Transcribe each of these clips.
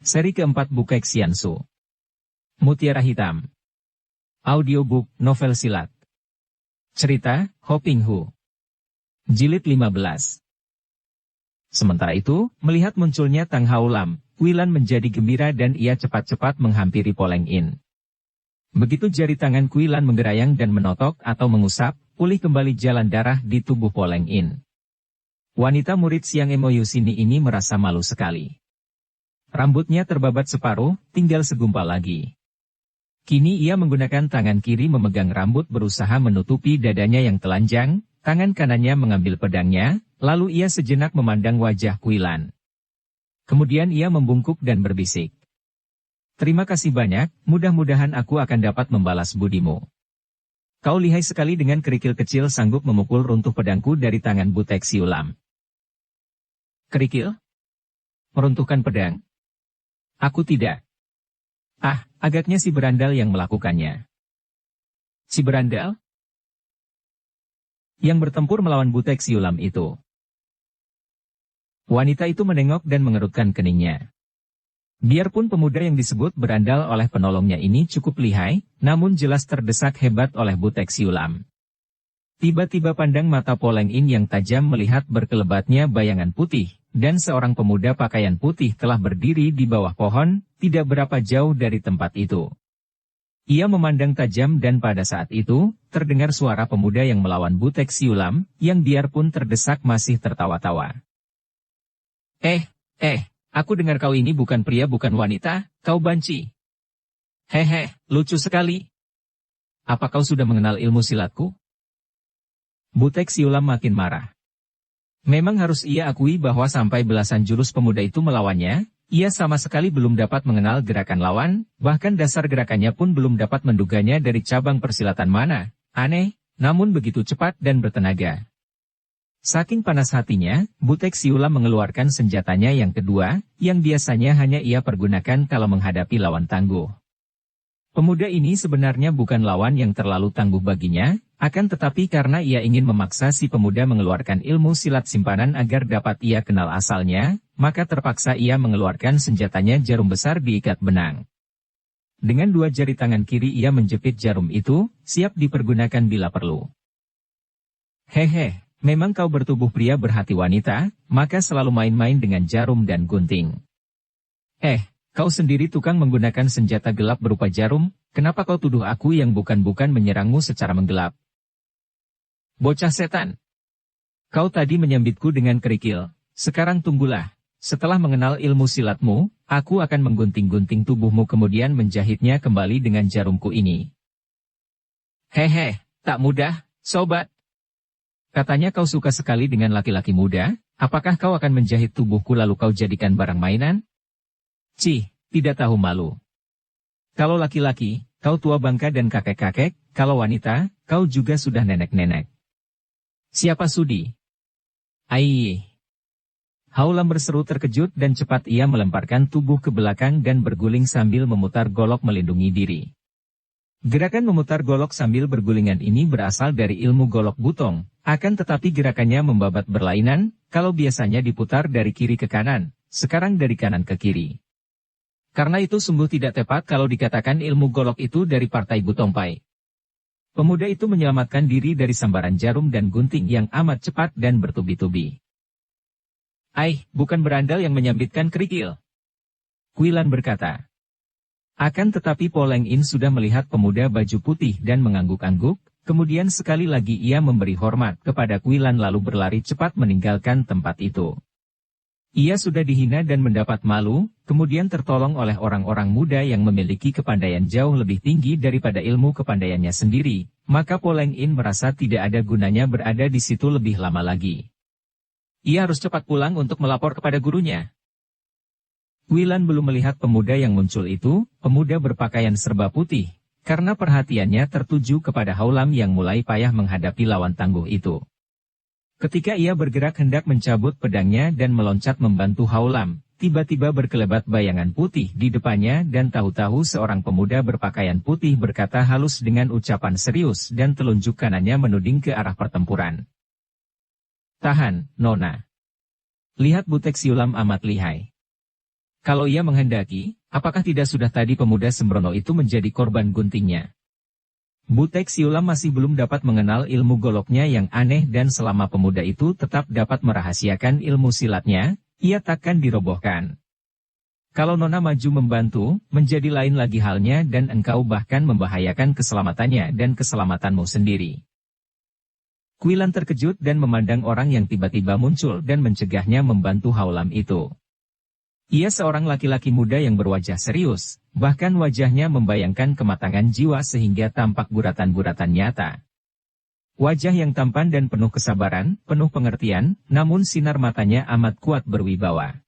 Seri keempat Bukek Xiansu. Mutiara Hitam. Audiobook, novel silat. Cerita, Ho Ping Hu. Jilid 15. Sementara itu, melihat munculnya Tang Hao-lam, Quilan menjadi gembira dan ia cepat-cepat menghampiri Po Leng In. Begitu jari tangan Quilan menggerayang dan menotok atau mengusap, pulih kembali jalan darah di tubuh Po Leng In. Wanita murid Siang Mo Yusini ini merasa malu sekali. Rambutnya terbabat separuh, tinggal segumpal lagi. Kini ia menggunakan tangan kiri memegang rambut berusaha menutupi dadanya yang telanjang, tangan kanannya mengambil pedangnya, lalu ia sejenak memandang wajah Quilan. Kemudian ia membungkuk dan berbisik. Terima kasih banyak, mudah-mudahan aku akan dapat membalas budimu. Kau lihai sekali dengan kerikil kecil sanggup memukul runtuh pedangku dari tangan Butek Siulam. Kerikil? Meruntuhkan pedang? Aku tidak. Ah, agaknya si berandal yang melakukannya. Si berandal? Yang bertempur melawan Butek Siulam itu. Wanita itu menengok dan mengerutkan keningnya. Biarpun pemuda yang disebut berandal oleh penolongnya ini cukup lihai, namun jelas terdesak hebat oleh Butek Siulam. Tiba-tiba pandang mata Po Leng In yang tajam melihat berkelebatnya bayangan putih, dan seorang pemuda pakaian putih telah berdiri di bawah pohon, tidak berapa jauh dari tempat itu. Ia memandang tajam dan pada saat itu, terdengar suara pemuda yang melawan Butek Siulam, yang biarpun terdesak masih tertawa-tawa. Aku dengar kau ini bukan pria bukan wanita, kau banci. Hehe, lucu sekali. Apa kau sudah mengenal ilmu silatku? Butek Siulam makin marah. Memang harus ia akui bahwa sampai belasan jurus pemuda itu melawannya, ia sama sekali belum dapat mengenal gerakan lawan, bahkan dasar gerakannya pun belum dapat menduganya dari cabang persilatan mana. Aneh, namun begitu cepat dan bertenaga. Saking panas hatinya, Butek Siulam mengeluarkan senjatanya yang kedua, yang biasanya hanya ia pergunakan kalau menghadapi lawan tangguh. Pemuda ini sebenarnya bukan lawan yang terlalu tangguh baginya, akan tetapi karena ia ingin memaksa si pemuda mengeluarkan ilmu silat simpanan agar dapat ia kenal asalnya, maka terpaksa ia mengeluarkan senjatanya jarum besar diikat benang. Dengan dua jari tangan kiri ia menjepit jarum itu, siap dipergunakan bila perlu. Hehe. Memang kau bertubuh pria berhati wanita, maka selalu main-main dengan jarum dan gunting. Kau sendiri tukang menggunakan senjata gelap berupa jarum, kenapa kau tuduh aku yang bukan-bukan menyerangmu secara menggelap? Bocah setan! Kau tadi menyambitku dengan kerikil, sekarang tunggulah, setelah mengenal ilmu silatmu, aku akan menggunting-gunting tubuhmu kemudian menjahitnya kembali dengan jarumku ini. Hehe, tak mudah, sobat. Katanya kau suka sekali dengan laki-laki muda, apakah kau akan menjahit tubuhku lalu kau jadikan barang mainan? Cih, tidak tahu malu. Kalau laki-laki, kau tua bangka dan kakek-kakek, kalau wanita, kau juga sudah nenek-nenek. Siapa sudi? Aiy. Hao-lam berseru terkejut dan cepat ia melemparkan tubuh ke belakang dan berguling sambil memutar golok melindungi diri. Gerakan memutar golok sambil bergulingan ini berasal dari ilmu golok butong, akan tetapi gerakannya membabat berlainan, kalau biasanya diputar dari kiri ke kanan, sekarang dari kanan ke kiri. Karena itu sungguh tidak tepat kalau dikatakan ilmu golok itu dari partai Butong Pai. Pemuda itu menyelamatkan diri dari sambaran jarum dan gunting yang amat cepat dan bertubi-tubi. Bukan berandal yang menyambitkan kerikil. Quilan berkata. Akan tetapi Po Leng In sudah melihat pemuda baju putih dan mengangguk-angguk, kemudian sekali lagi ia memberi hormat kepada Quilan lalu berlari cepat meninggalkan tempat itu. Ia sudah dihina dan mendapat malu, kemudian tertolong oleh orang-orang muda yang memiliki kepandaian jauh lebih tinggi daripada ilmu kepandaiannya sendiri, maka Po Leng In merasa tidak ada gunanya berada di situ lebih lama lagi. Ia harus cepat pulang untuk melapor kepada gurunya. Quilan belum melihat pemuda yang muncul itu, pemuda berpakaian serba putih, karena perhatiannya tertuju kepada Hao-lam yang mulai payah menghadapi lawan tangguh itu. Ketika ia bergerak hendak mencabut pedangnya dan meloncat membantu Hao-lam, tiba-tiba berkelebat bayangan putih di depannya dan tahu-tahu seorang pemuda berpakaian putih berkata halus dengan ucapan serius dan telunjuk kanannya menuding ke arah pertempuran. Tahan, Nona. Lihat Butek Siulam amat lihai. Kalau ia menghendaki, apakah tidak sudah tadi pemuda sembrono itu menjadi korban guntingnya? Butek Siulam masih belum dapat mengenal ilmu goloknya yang aneh dan selama pemuda itu tetap dapat merahasiakan ilmu silatnya, ia takkan dirobohkan. Kalau Nona maju membantu, menjadi lain lagi halnya dan engkau bahkan membahayakan keselamatannya dan keselamatanmu sendiri. Kuilan terkejut dan memandang orang yang tiba-tiba muncul dan mencegahnya membantu Haulam itu. Ia seorang laki-laki muda yang berwajah serius, bahkan wajahnya membayangkan kematangan jiwa sehingga tampak guratan-guratan nyata. Wajah yang tampan dan penuh kesabaran, penuh pengertian, namun sinar matanya amat kuat berwibawa.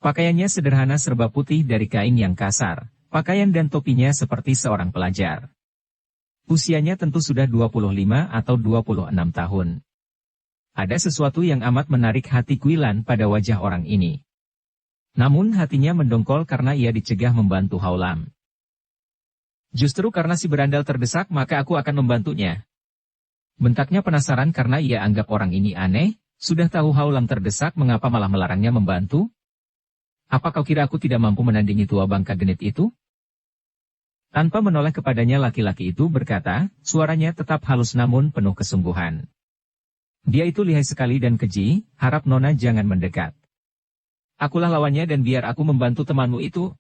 Pakaiannya sederhana serba putih dari kain yang kasar, pakaian dan topinya seperti seorang pelajar. Usianya tentu sudah 25 atau 26 tahun. Ada sesuatu yang amat menarik hati Kuilan pada wajah orang ini. Namun hatinya mendongkol karena ia dicegah membantu Haulam. Justru karena si berandal terdesak maka aku akan membantunya. Bentaknya penasaran karena ia anggap orang ini aneh, sudah tahu Haulam terdesak mengapa malah melarangnya membantu? Apa kau kira aku tidak mampu menandingi tua bangka genit itu? Tanpa menoleh kepadanya laki-laki itu berkata, suaranya tetap halus namun penuh kesungguhan. Dia itu lihai sekali dan keji, harap Nona jangan mendekat. Akulah lawannya dan biar aku membantu temanmu itu.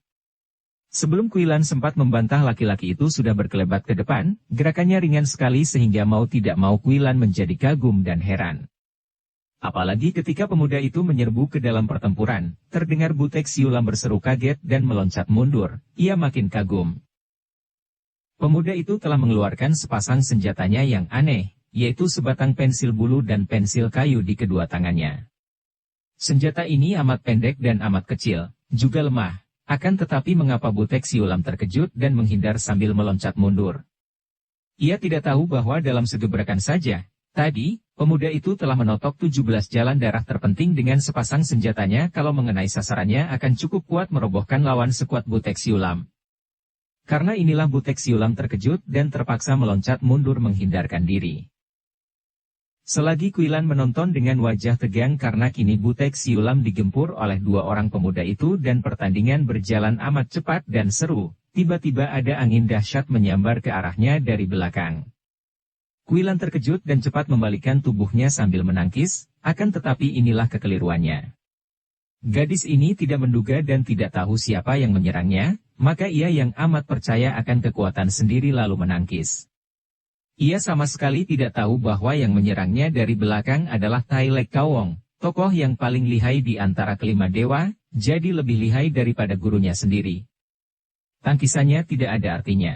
Sebelum Kuilan sempat membantah laki-laki itu sudah berkelebat ke depan, gerakannya ringan sekali sehingga mau tidak mau Kuilan menjadi kagum dan heran. Apalagi ketika pemuda itu menyerbu ke dalam pertempuran, terdengar Butek Siulam berseru kaget dan meloncat mundur, ia makin kagum. Pemuda itu telah mengeluarkan sepasang senjatanya yang aneh, yaitu sebatang pensil bulu dan pensil kayu di kedua tangannya. Senjata ini amat pendek dan amat kecil, juga lemah, akan tetapi mengapa Butek Siulam terkejut dan menghindar sambil meloncat mundur. Ia tidak tahu bahwa dalam segebrakan saja, tadi, pemuda itu telah menotok 17 jalan darah terpenting dengan sepasang senjatanya kalau mengenai sasarannya akan cukup kuat merobohkan lawan sekuat Butek Siulam. Karena inilah Butek Siulam terkejut dan terpaksa meloncat mundur menghindarkan diri. Selagi Kuilan menonton dengan wajah tegang karena kini Butek Siulam digempur oleh dua orang pemuda itu dan pertandingan berjalan amat cepat dan seru, tiba-tiba ada angin dahsyat menyambar ke arahnya dari belakang. Kuilan terkejut dan cepat membalikkan tubuhnya sambil menangkis, akan tetapi inilah kekeliruannya. Gadis ini tidak menduga dan tidak tahu siapa yang menyerangnya, maka ia yang amat percaya akan kekuatan sendiri lalu menangkis. Ia sama sekali tidak tahu bahwa yang menyerangnya dari belakang adalah Tai Lek Kawong, tokoh yang paling lihai di antara kelima dewa, jadi lebih lihai daripada gurunya sendiri. Tangkisannya tidak ada artinya.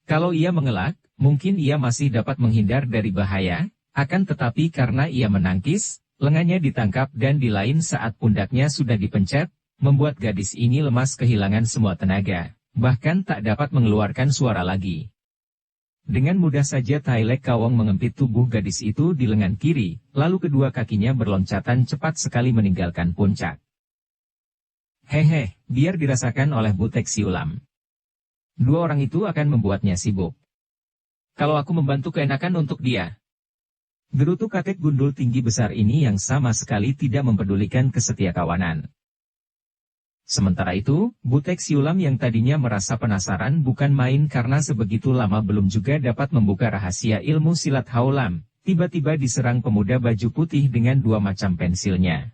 Kalau ia mengelak, mungkin ia masih dapat menghindar dari bahaya, akan tetapi karena ia menangkis, lengannya ditangkap dan di lain saat pundaknya sudah dipencet, membuat gadis ini lemas kehilangan semua tenaga, bahkan tak dapat mengeluarkan suara lagi. Dengan mudah saja Tai Lek Kawong mengempit tubuh gadis itu di lengan kiri, lalu kedua kakinya berloncatan cepat sekali meninggalkan puncak. Hehe, biar dirasakan oleh Butek Siulam. Dua orang itu akan membuatnya sibuk. Kalau aku membantu keenakan untuk dia. Gerutu kakek gundul tinggi besar ini yang sama sekali tidak mempedulikan kesetiakawanan. Sementara itu, Butek Siulam yang tadinya merasa penasaran bukan main karena sebegitu lama belum juga dapat membuka rahasia ilmu silat Haulam, tiba-tiba diserang pemuda baju putih dengan dua macam pensilnya.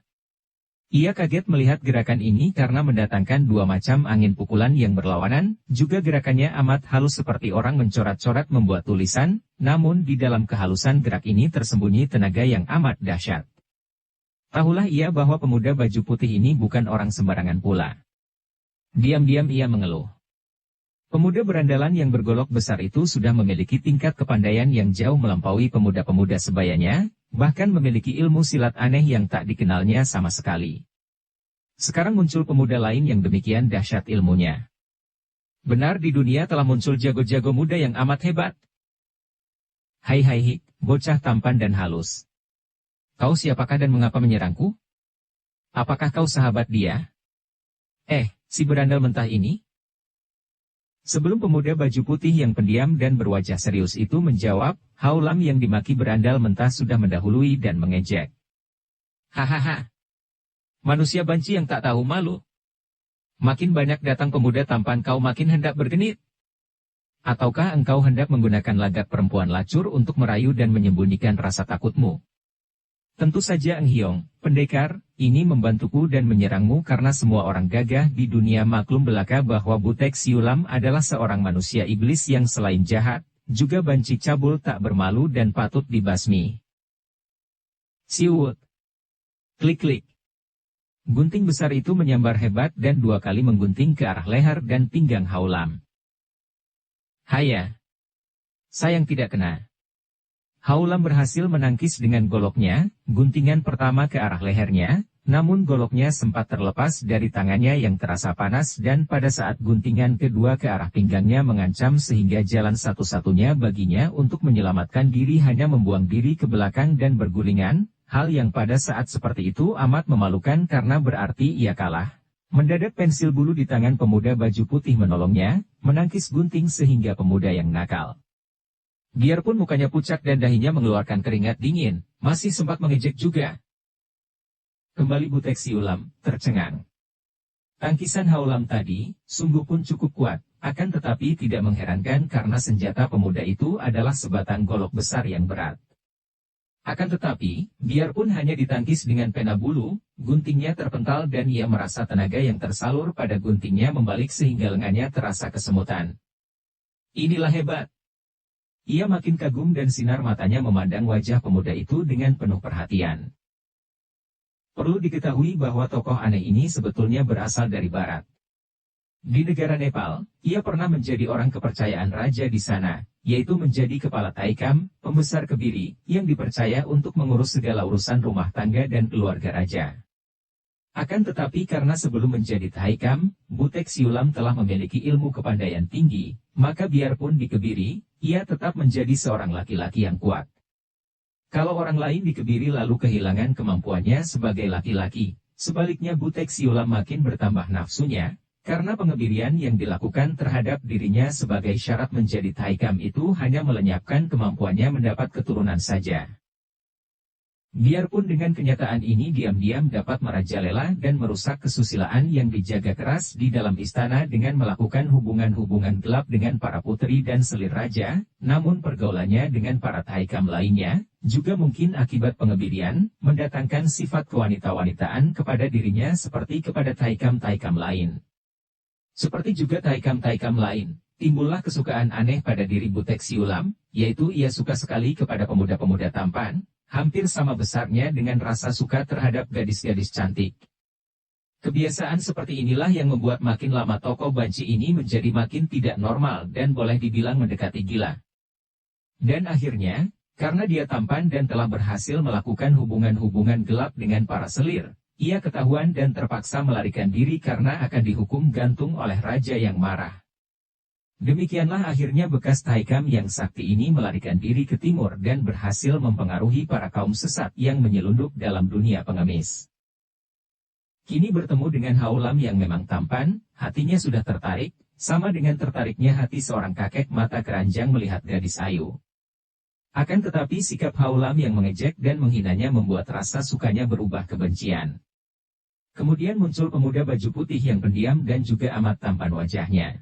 Ia kaget melihat gerakan ini karena mendatangkan dua macam angin pukulan yang berlawanan, juga gerakannya amat halus seperti orang mencoret-coret membuat tulisan, namun di dalam kehalusan gerak ini tersembunyi tenaga yang amat dahsyat. Tahulah ia bahwa pemuda baju putih ini bukan orang sembarangan pula. Diam-diam ia mengeluh. Pemuda berandalan yang bergolok besar itu sudah memiliki tingkat kepandaian yang jauh melampaui pemuda-pemuda sebayanya, bahkan memiliki ilmu silat aneh yang tak dikenalnya sama sekali. Sekarang muncul pemuda lain yang demikian dahsyat ilmunya. Benar di dunia telah muncul jago-jago muda yang amat hebat. Hai, bocah tampan dan halus. Kau siapakah dan mengapa menyerangku? Apakah kau sahabat dia? Si berandal mentah ini? Sebelum pemuda baju putih yang pendiam dan berwajah serius itu menjawab, Haulam yang dimaki berandal mentah sudah mendahului dan mengejek. Hahaha. Manusia banci yang tak tahu malu. Makin banyak datang pemuda tampan kau makin hendak bergenit. Ataukah engkau hendak menggunakan lagak perempuan lacur untuk merayu dan menyembunyikan rasa takutmu? Tentu saja Eng Hiong, pendekar, ini membantuku dan menyerangmu karena semua orang gagah di dunia maklum belaka bahwa Butek Siulam adalah seorang manusia iblis yang selain jahat, juga banci cabul tak bermalu dan patut dibasmi. Siwut. Klik-klik. Gunting besar itu menyambar hebat dan 2 kali menggunting ke arah leher dan pinggang Haulam. Haya. Sayang tidak kena. Haulam berhasil menangkis dengan goloknya, guntingan pertama ke arah lehernya, namun goloknya sempat terlepas dari tangannya yang terasa panas dan pada saat guntingan kedua ke arah pinggangnya mengancam sehingga jalan satu-satunya baginya untuk menyelamatkan diri hanya membuang diri ke belakang dan bergulingan. Hal yang pada saat seperti itu amat memalukan karena berarti ia kalah. Mendadak pensil bulu di tangan pemuda baju putih menolongnya, menangkis gunting sehingga pemuda yang nakal. Biarpun mukanya pucat dan dahinya mengeluarkan keringat dingin, masih sempat mengejek juga. Kembali Butek Siulam, tercengang. Tangkisan Haulam tadi, sungguh pun cukup kuat, akan tetapi tidak mengherankan karena senjata pemuda itu adalah sebatang golok besar yang berat. Akan tetapi, biarpun hanya ditangkis dengan pena bulu, guntingnya terpental dan ia merasa tenaga yang tersalur pada guntingnya membalik sehingga lengannya terasa kesemutan. Inilah hebat. Ia makin kagum dan sinar matanya memandang wajah pemuda itu dengan penuh perhatian. Perlu diketahui bahwa tokoh aneh ini sebetulnya berasal dari barat. Di negara Nepal, ia pernah menjadi orang kepercayaan raja di sana, yaitu menjadi kepala Taikam, pembesar Kebiri, yang dipercaya untuk mengurus segala urusan rumah tangga dan keluarga raja. Akan tetapi karena sebelum menjadi Taikam, Butek Siulam telah memiliki ilmu kepandaian tinggi, maka biarpun di Kebiri, ia tetap menjadi seorang laki-laki yang kuat. Kalau orang lain di Kebiri lalu kehilangan kemampuannya sebagai laki-laki, sebaliknya Butek Siulam makin bertambah nafsunya, karena pengebirian yang dilakukan terhadap dirinya sebagai syarat menjadi Taikam itu hanya melenyapkan kemampuannya mendapat keturunan saja. Biarpun dengan kenyataan ini diam-diam dapat merajalela dan merusak kesusilaan yang dijaga keras di dalam istana dengan melakukan hubungan-hubungan gelap dengan para putri dan selir raja, namun pergaulannya dengan para Taikam lainnya, juga mungkin akibat pengebirian, mendatangkan sifat kewanita-wanitaan kepada dirinya seperti kepada Taikam-Taikam lain. Seperti juga Taikam-Taikam lain, timbullah kesukaan aneh pada diri Butek Siulam, yaitu ia suka sekali kepada pemuda-pemuda tampan, hampir sama besarnya dengan rasa suka terhadap gadis-gadis cantik. Kebiasaan seperti inilah yang membuat makin lama tokoh banci ini menjadi makin tidak normal dan boleh dibilang mendekati gila. Dan akhirnya, karena dia tampan dan telah berhasil melakukan hubungan-hubungan gelap dengan para selir, ia ketahuan dan terpaksa melarikan diri karena akan dihukum gantung oleh raja yang marah. Demikianlah akhirnya bekas Taikam yang sakti ini melarikan diri ke timur dan berhasil mempengaruhi para kaum sesat yang menyelundup dalam dunia pengemis. Kini bertemu dengan Haulam yang memang tampan, hatinya sudah tertarik, sama dengan tertariknya hati seorang kakek mata keranjang melihat gadis ayu. Akan tetapi sikap Haulam yang mengejek dan menghinanya membuat rasa sukanya berubah kebencian. Kemudian muncul pemuda baju putih yang pendiam dan juga amat tampan wajahnya.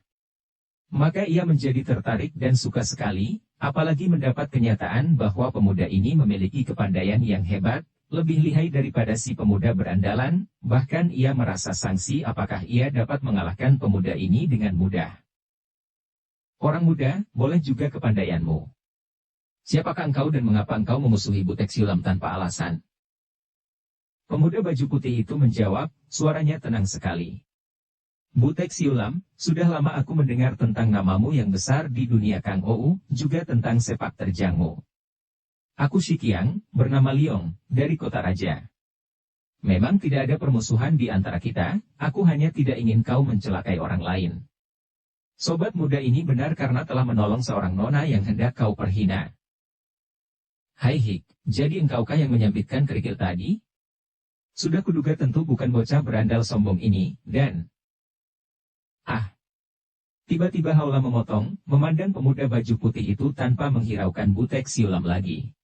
Maka ia menjadi tertarik dan suka sekali, apalagi mendapat kenyataan bahwa pemuda ini memiliki kepandaian yang hebat, lebih lihai daripada si pemuda berandalan, bahkan ia merasa sangsi apakah ia dapat mengalahkan pemuda ini dengan mudah. Orang muda, boleh juga kepandaianmu. Siapakah engkau dan mengapa engkau memusuhi Butek Siulam tanpa alasan? Pemuda baju putih itu menjawab, suaranya tenang sekali. Butek Siulam, sudah lama aku mendengar tentang namamu yang besar di dunia Kang Ou, juga tentang sepak terjangmu. Aku Shikiang, bernama Liong, dari kota raja. Memang tidak ada permusuhan di antara kita, aku hanya tidak ingin kau mencelakai orang lain. Sobat muda ini benar karena telah menolong seorang nona yang hendak kau perhina. Hai Hik, jadi engkaukah yang menyambitkan kerikil tadi? Sudah kuduga tentu bukan bocah berandal sombong ini, dan... Tiba-tiba Haulam memotong, memandang pemuda baju putih itu tanpa menghiraukan Butek Siulam lagi.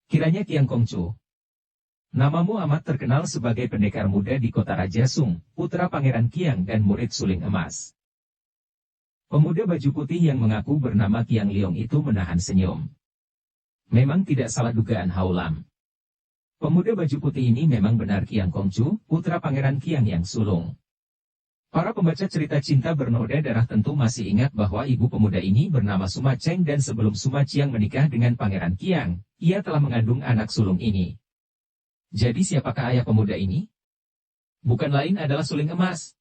Kiranya Kiang Kongcu. Namamu amat terkenal sebagai pendekar muda di kota Raja Sung, putra Pangeran Qiang dan murid suling emas. Pemuda baju putih yang mengaku bernama Qiang Liong itu menahan senyum. Memang tidak salah dugaan Hao-Lam. Pemuda baju putih ini memang benar Qiang Kongcu, putra Pangeran Qiang yang sulung. Para pembaca cerita cinta bernoda darah tentu masih ingat bahwa ibu pemuda ini bernama Suma Cheng dan sebelum Suma Qiang menikah dengan Pangeran Qiang, ia telah mengandung anak sulung ini. Jadi siapakah ayah pemuda ini? Bukan lain adalah suling emas.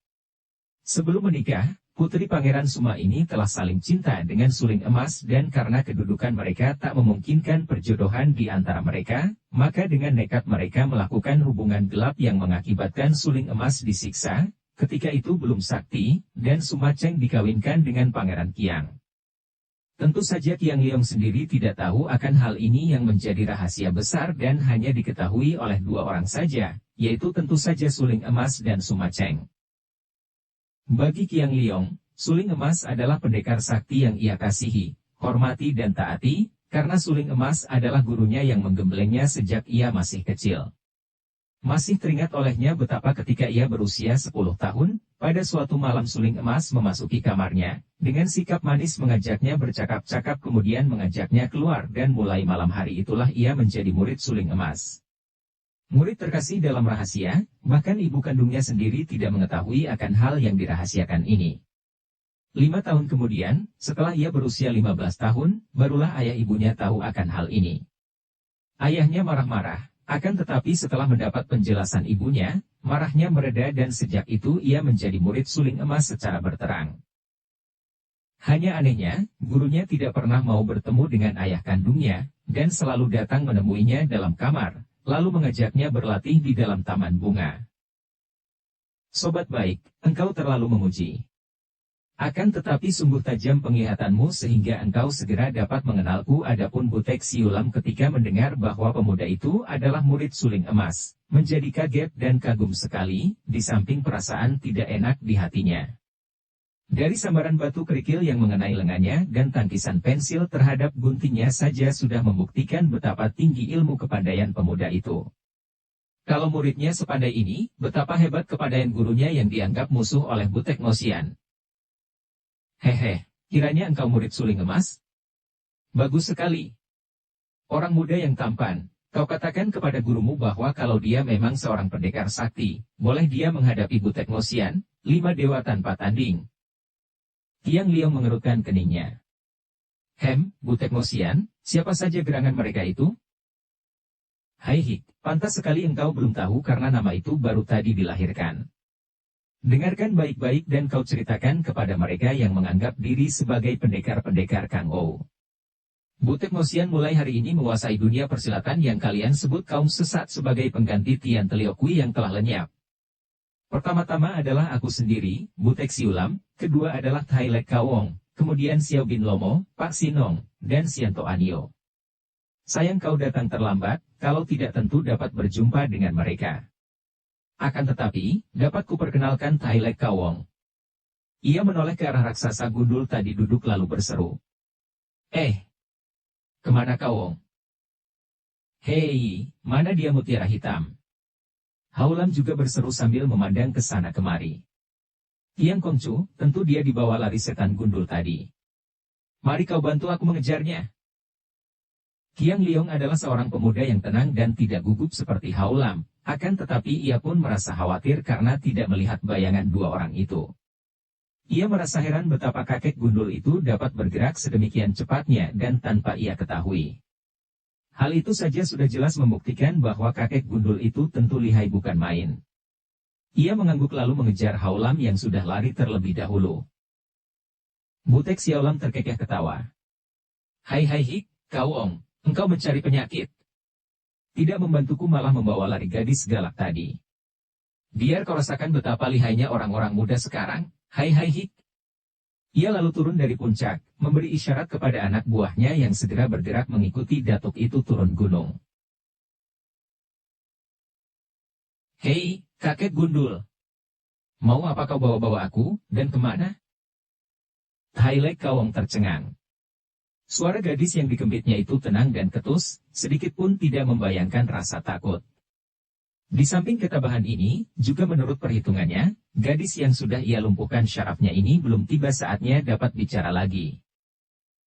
Sebelum menikah, putri Pangeran Suma ini telah saling cinta dengan suling emas dan karena kedudukan mereka tak memungkinkan perjodohan di antara mereka, maka dengan nekat mereka melakukan hubungan gelap yang mengakibatkan suling emas disiksa. Ketika itu belum sakti, dan Suma Cheng dikawinkan dengan Pangeran Qiang. Tentu saja Qiang Liong sendiri tidak tahu akan hal ini yang menjadi rahasia besar dan hanya diketahui oleh dua orang saja, yaitu tentu saja suling emas dan Suma Cheng. Bagi Qiang Liong, suling emas adalah pendekar sakti yang ia kasihi, hormati dan taati, karena suling emas adalah gurunya yang menggemblengnya sejak ia masih kecil. Masih teringat olehnya betapa ketika ia berusia 10 tahun, pada suatu malam suling emas memasuki kamarnya, dengan sikap manis mengajaknya bercakap-cakap kemudian mengajaknya keluar dan mulai malam hari itulah ia menjadi murid suling emas. Murid terkasih dalam rahasia, bahkan ibu kandungnya sendiri tidak mengetahui akan hal yang dirahasiakan ini. 5 tahun kemudian, setelah ia berusia 15 tahun, barulah ayah ibunya tahu akan hal ini. Ayahnya marah-marah. Akan tetapi setelah mendapat penjelasan ibunya, marahnya mereda dan sejak itu ia menjadi murid suling emas secara berterang. Hanya anehnya, gurunya tidak pernah mau bertemu dengan ayah kandungnya, dan selalu datang menemuinya dalam kamar, lalu mengajaknya berlatih di dalam taman bunga. Sobat baik, engkau terlalu memuji. Akan tetapi sungguh tajam penglihatanmu sehingga engkau segera dapat mengenalku. Adapun Butek Siulam ketika mendengar bahwa pemuda itu adalah murid suling emas, menjadi kaget dan kagum sekali, di samping perasaan tidak enak di hatinya. Dari sambaran batu kerikil yang mengenai lengannya dan tangkisan pensil terhadap guntingnya saja sudah membuktikan betapa tinggi ilmu kepandaian pemuda itu. Kalau muridnya sepandai ini, betapa hebat kepandaian gurunya yang dianggap musuh oleh Butek Ngosian. Hehe, kiranya engkau murid suling emas? Bagus sekali. Orang muda yang tampan, kau katakan kepada gurumu bahwa kalau dia memang seorang pendekar sakti, boleh dia menghadapi Butek Ngosian, 5 dewa tanpa tanding. Qiang Liong mengerutkan keningnya. Butek Ngosian, siapa saja gerangan mereka itu? Hai Hik, pantas sekali engkau belum tahu karena nama itu baru tadi dilahirkan. Dengarkan baik-baik dan kau ceritakan kepada mereka yang menganggap diri sebagai pendekar-pendekar Kang Ou. Butek Ngosian mulai hari ini menguasai dunia persilatan yang kalian sebut kaum sesat sebagai pengganti Tian Teliokui yang telah lenyap. Pertama-tama adalah aku sendiri, Butek Siulam, kedua adalah Tai Lek Kawong, kemudian Xiao Bin Lomo, Pak Sinong, dan Sianto Anio. Sayang kau datang terlambat, kalau tidak tentu dapat berjumpa dengan mereka. Akan tetapi, dapat kuperkenalkan Tai Lek Kawong. Ia menoleh ke arah raksasa gundul tadi duduk lalu berseru. Kemana Kawong? Hei, mana dia mutiara hitam? Hao-Lam juga berseru sambil memandang ke sana kemari. Qiang Kongcu, tentu dia dibawa lari setan gundul tadi. Mari kau bantu aku mengejarnya. Qiang Liong adalah seorang pemuda yang tenang dan tidak gugup seperti Hao-Lam. Akan tetapi ia pun merasa khawatir karena tidak melihat bayangan dua orang itu. Ia merasa heran betapa kakek gundul itu dapat bergerak sedemikian cepatnya dan tanpa ia ketahui. Hal itu saja sudah jelas membuktikan bahwa kakek gundul itu tentu lihai bukan main. Ia mengangguk lalu mengejar Hao-Lam yang sudah lari terlebih dahulu. Butek Siaulam terkekeh ketawa. Hai Hik, Kawong, engkau mencari penyakit. Tidak membantuku malah membawa lari gadis galak tadi. Biar kau rasakan betapa lihainya orang-orang muda sekarang, hai Hik. Ia lalu turun dari puncak, memberi isyarat kepada anak buahnya yang segera bergerak mengikuti datuk itu turun gunung. Hei, kakek gundul. Mau apa kau bawa-bawa aku, dan kemana? Tai Lek Kawong tercengang. Suara gadis yang dikempitnya itu tenang dan ketus, sedikit pun tidak membayangkan rasa takut. Di samping ketabahan ini, juga menurut perhitungannya, gadis yang sudah ia lumpuhkan syarafnya ini belum tiba saatnya dapat bicara lagi.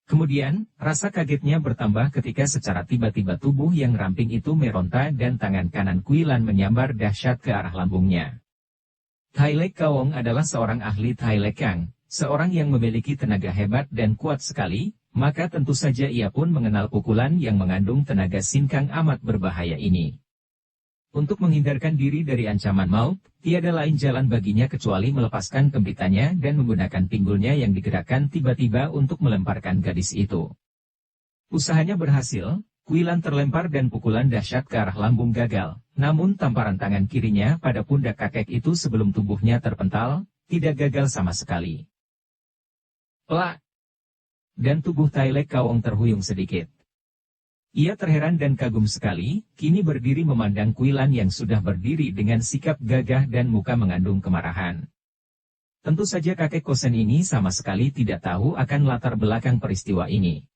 Kemudian, rasa kagetnya bertambah ketika secara tiba-tiba tubuh yang ramping itu meronta dan tangan kanan Kui Lan menyambar dahsyat ke arah lambungnya. Tai Lek Kawong adalah seorang ahli Tai Lek Kang, seorang yang memiliki tenaga hebat dan kuat sekali, maka tentu saja ia pun mengenal pukulan yang mengandung tenaga sinkang amat berbahaya ini. Untuk menghindarkan diri dari ancaman maut, tiada lain jalan baginya kecuali melepaskan kempitannya dan menggunakan pinggulnya yang digerakkan tiba-tiba untuk melemparkan gadis itu. Usahanya berhasil, Kui Lan terlempar dan pukulan dahsyat ke arah lambung gagal, namun tamparan tangan kirinya pada pundak kakek itu sebelum tubuhnya terpental, tidak gagal sama sekali. Plak! Dan tubuh Tai Lek Kawong terhuyung sedikit. Ia terheran dan kagum sekali, kini berdiri memandang Kui Lan yang sudah berdiri dengan sikap gagah dan muka mengandung kemarahan. Tentu saja kakek kosen ini sama sekali tidak tahu akan latar belakang peristiwa ini.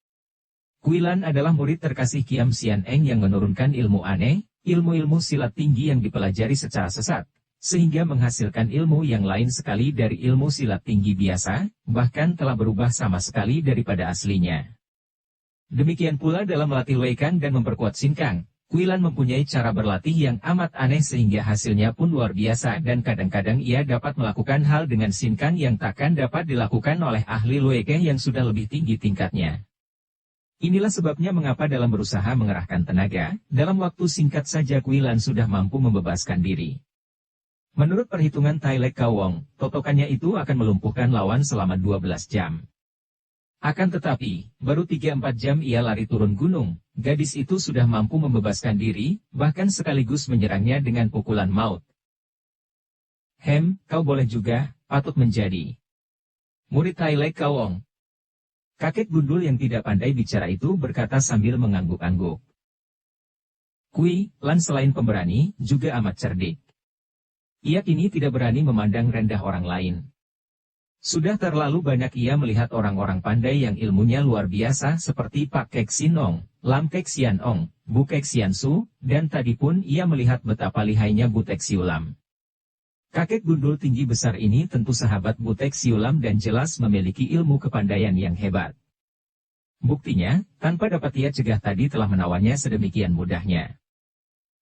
Kui Lan adalah murid terkasih Kiam Sian Eng yang menurunkan ilmu aneh, ilmu-ilmu silat tinggi yang dipelajari secara sesat, sehingga menghasilkan ilmu yang lain sekali dari ilmu silat tinggi biasa, bahkan telah berubah sama sekali daripada aslinya. Demikian pula dalam melatih Wei Kang dan memperkuat Sin Kang, Kui Lan mempunyai cara berlatih yang amat aneh sehingga hasilnya pun luar biasa dan kadang-kadang ia dapat melakukan hal dengan Sin Kang yang takkan dapat dilakukan oleh ahli Wei Kang yang sudah lebih tinggi tingkatnya. Inilah sebabnya mengapa dalam berusaha mengerahkan tenaga, dalam waktu singkat saja Kui Lan sudah mampu membebaskan diri. Menurut perhitungan Tai Lek Kawong, totokannya itu akan melumpuhkan lawan selama 12 jam. Akan tetapi, baru 3-4 jam ia lari turun gunung, gadis itu sudah mampu membebaskan diri, bahkan sekaligus menyerangnya dengan pukulan maut. Kau boleh juga, patut menjadi murid Tai Lek Kawong. Kakek gundul yang tidak pandai bicara itu berkata sambil mengangguk-angguk. Kui Lan selain pemberani, juga amat cerdik. Ia kini tidak berani memandang rendah orang lain. Sudah terlalu banyak ia melihat orang-orang pandai yang ilmunya luar biasa seperti Pak Kek Sin Ong, Lam Kek Sian Ong, Bu Kek Sian Su, dan tadi pun ia melihat betapa lihainya Bu Tek Siulam. Kakek gundul tinggi besar ini tentu sahabat Bu Tek Siulam dan jelas memiliki ilmu kepandaian yang hebat. Buktinya, tanpa dapat ia cegah tadi telah menawannya sedemikian mudahnya.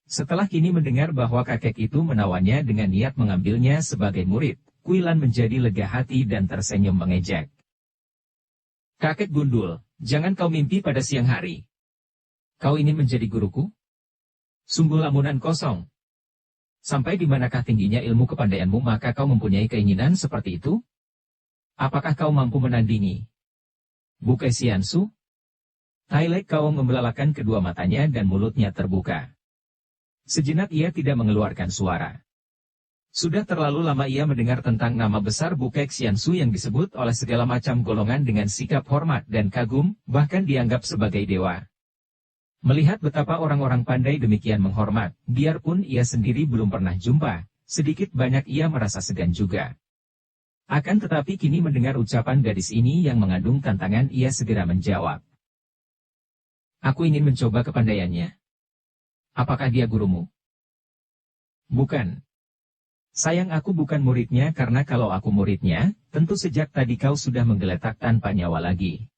Setelah kini mendengar bahwa kakek itu menawannya dengan niat mengambilnya sebagai murid, Kui Lan menjadi lega hati dan tersenyum mengejek. Kakek gundul, jangan kau mimpi pada siang hari. Kau ingin menjadi guruku? Sungguh lamunan kosong. Sampai di manakah tingginya ilmu kepandaianmu maka kau mempunyai keinginan seperti itu? Apakah kau mampu menandingi Bu Kek Sian Su? Tai Lek Kawong membelalakan kedua matanya dan mulutnya terbuka. Sejenak ia tidak mengeluarkan suara. Sudah terlalu lama ia mendengar tentang nama besar Bu Kek Sian Su yang disebut oleh segala macam golongan dengan sikap hormat dan kagum, bahkan dianggap sebagai dewa. Melihat betapa orang-orang pandai demikian menghormat, biarpun ia sendiri belum pernah jumpa, sedikit banyak ia merasa segan juga. Akan tetapi kini mendengar ucapan gadis ini yang mengandung tantangan ia segera menjawab. Aku ingin mencoba kepandaiannya. Apakah dia gurumu? Bukan. Sayang aku bukan muridnya karena kalau aku muridnya, tentu sejak tadi kau sudah menggeletak tanpa nyawa lagi.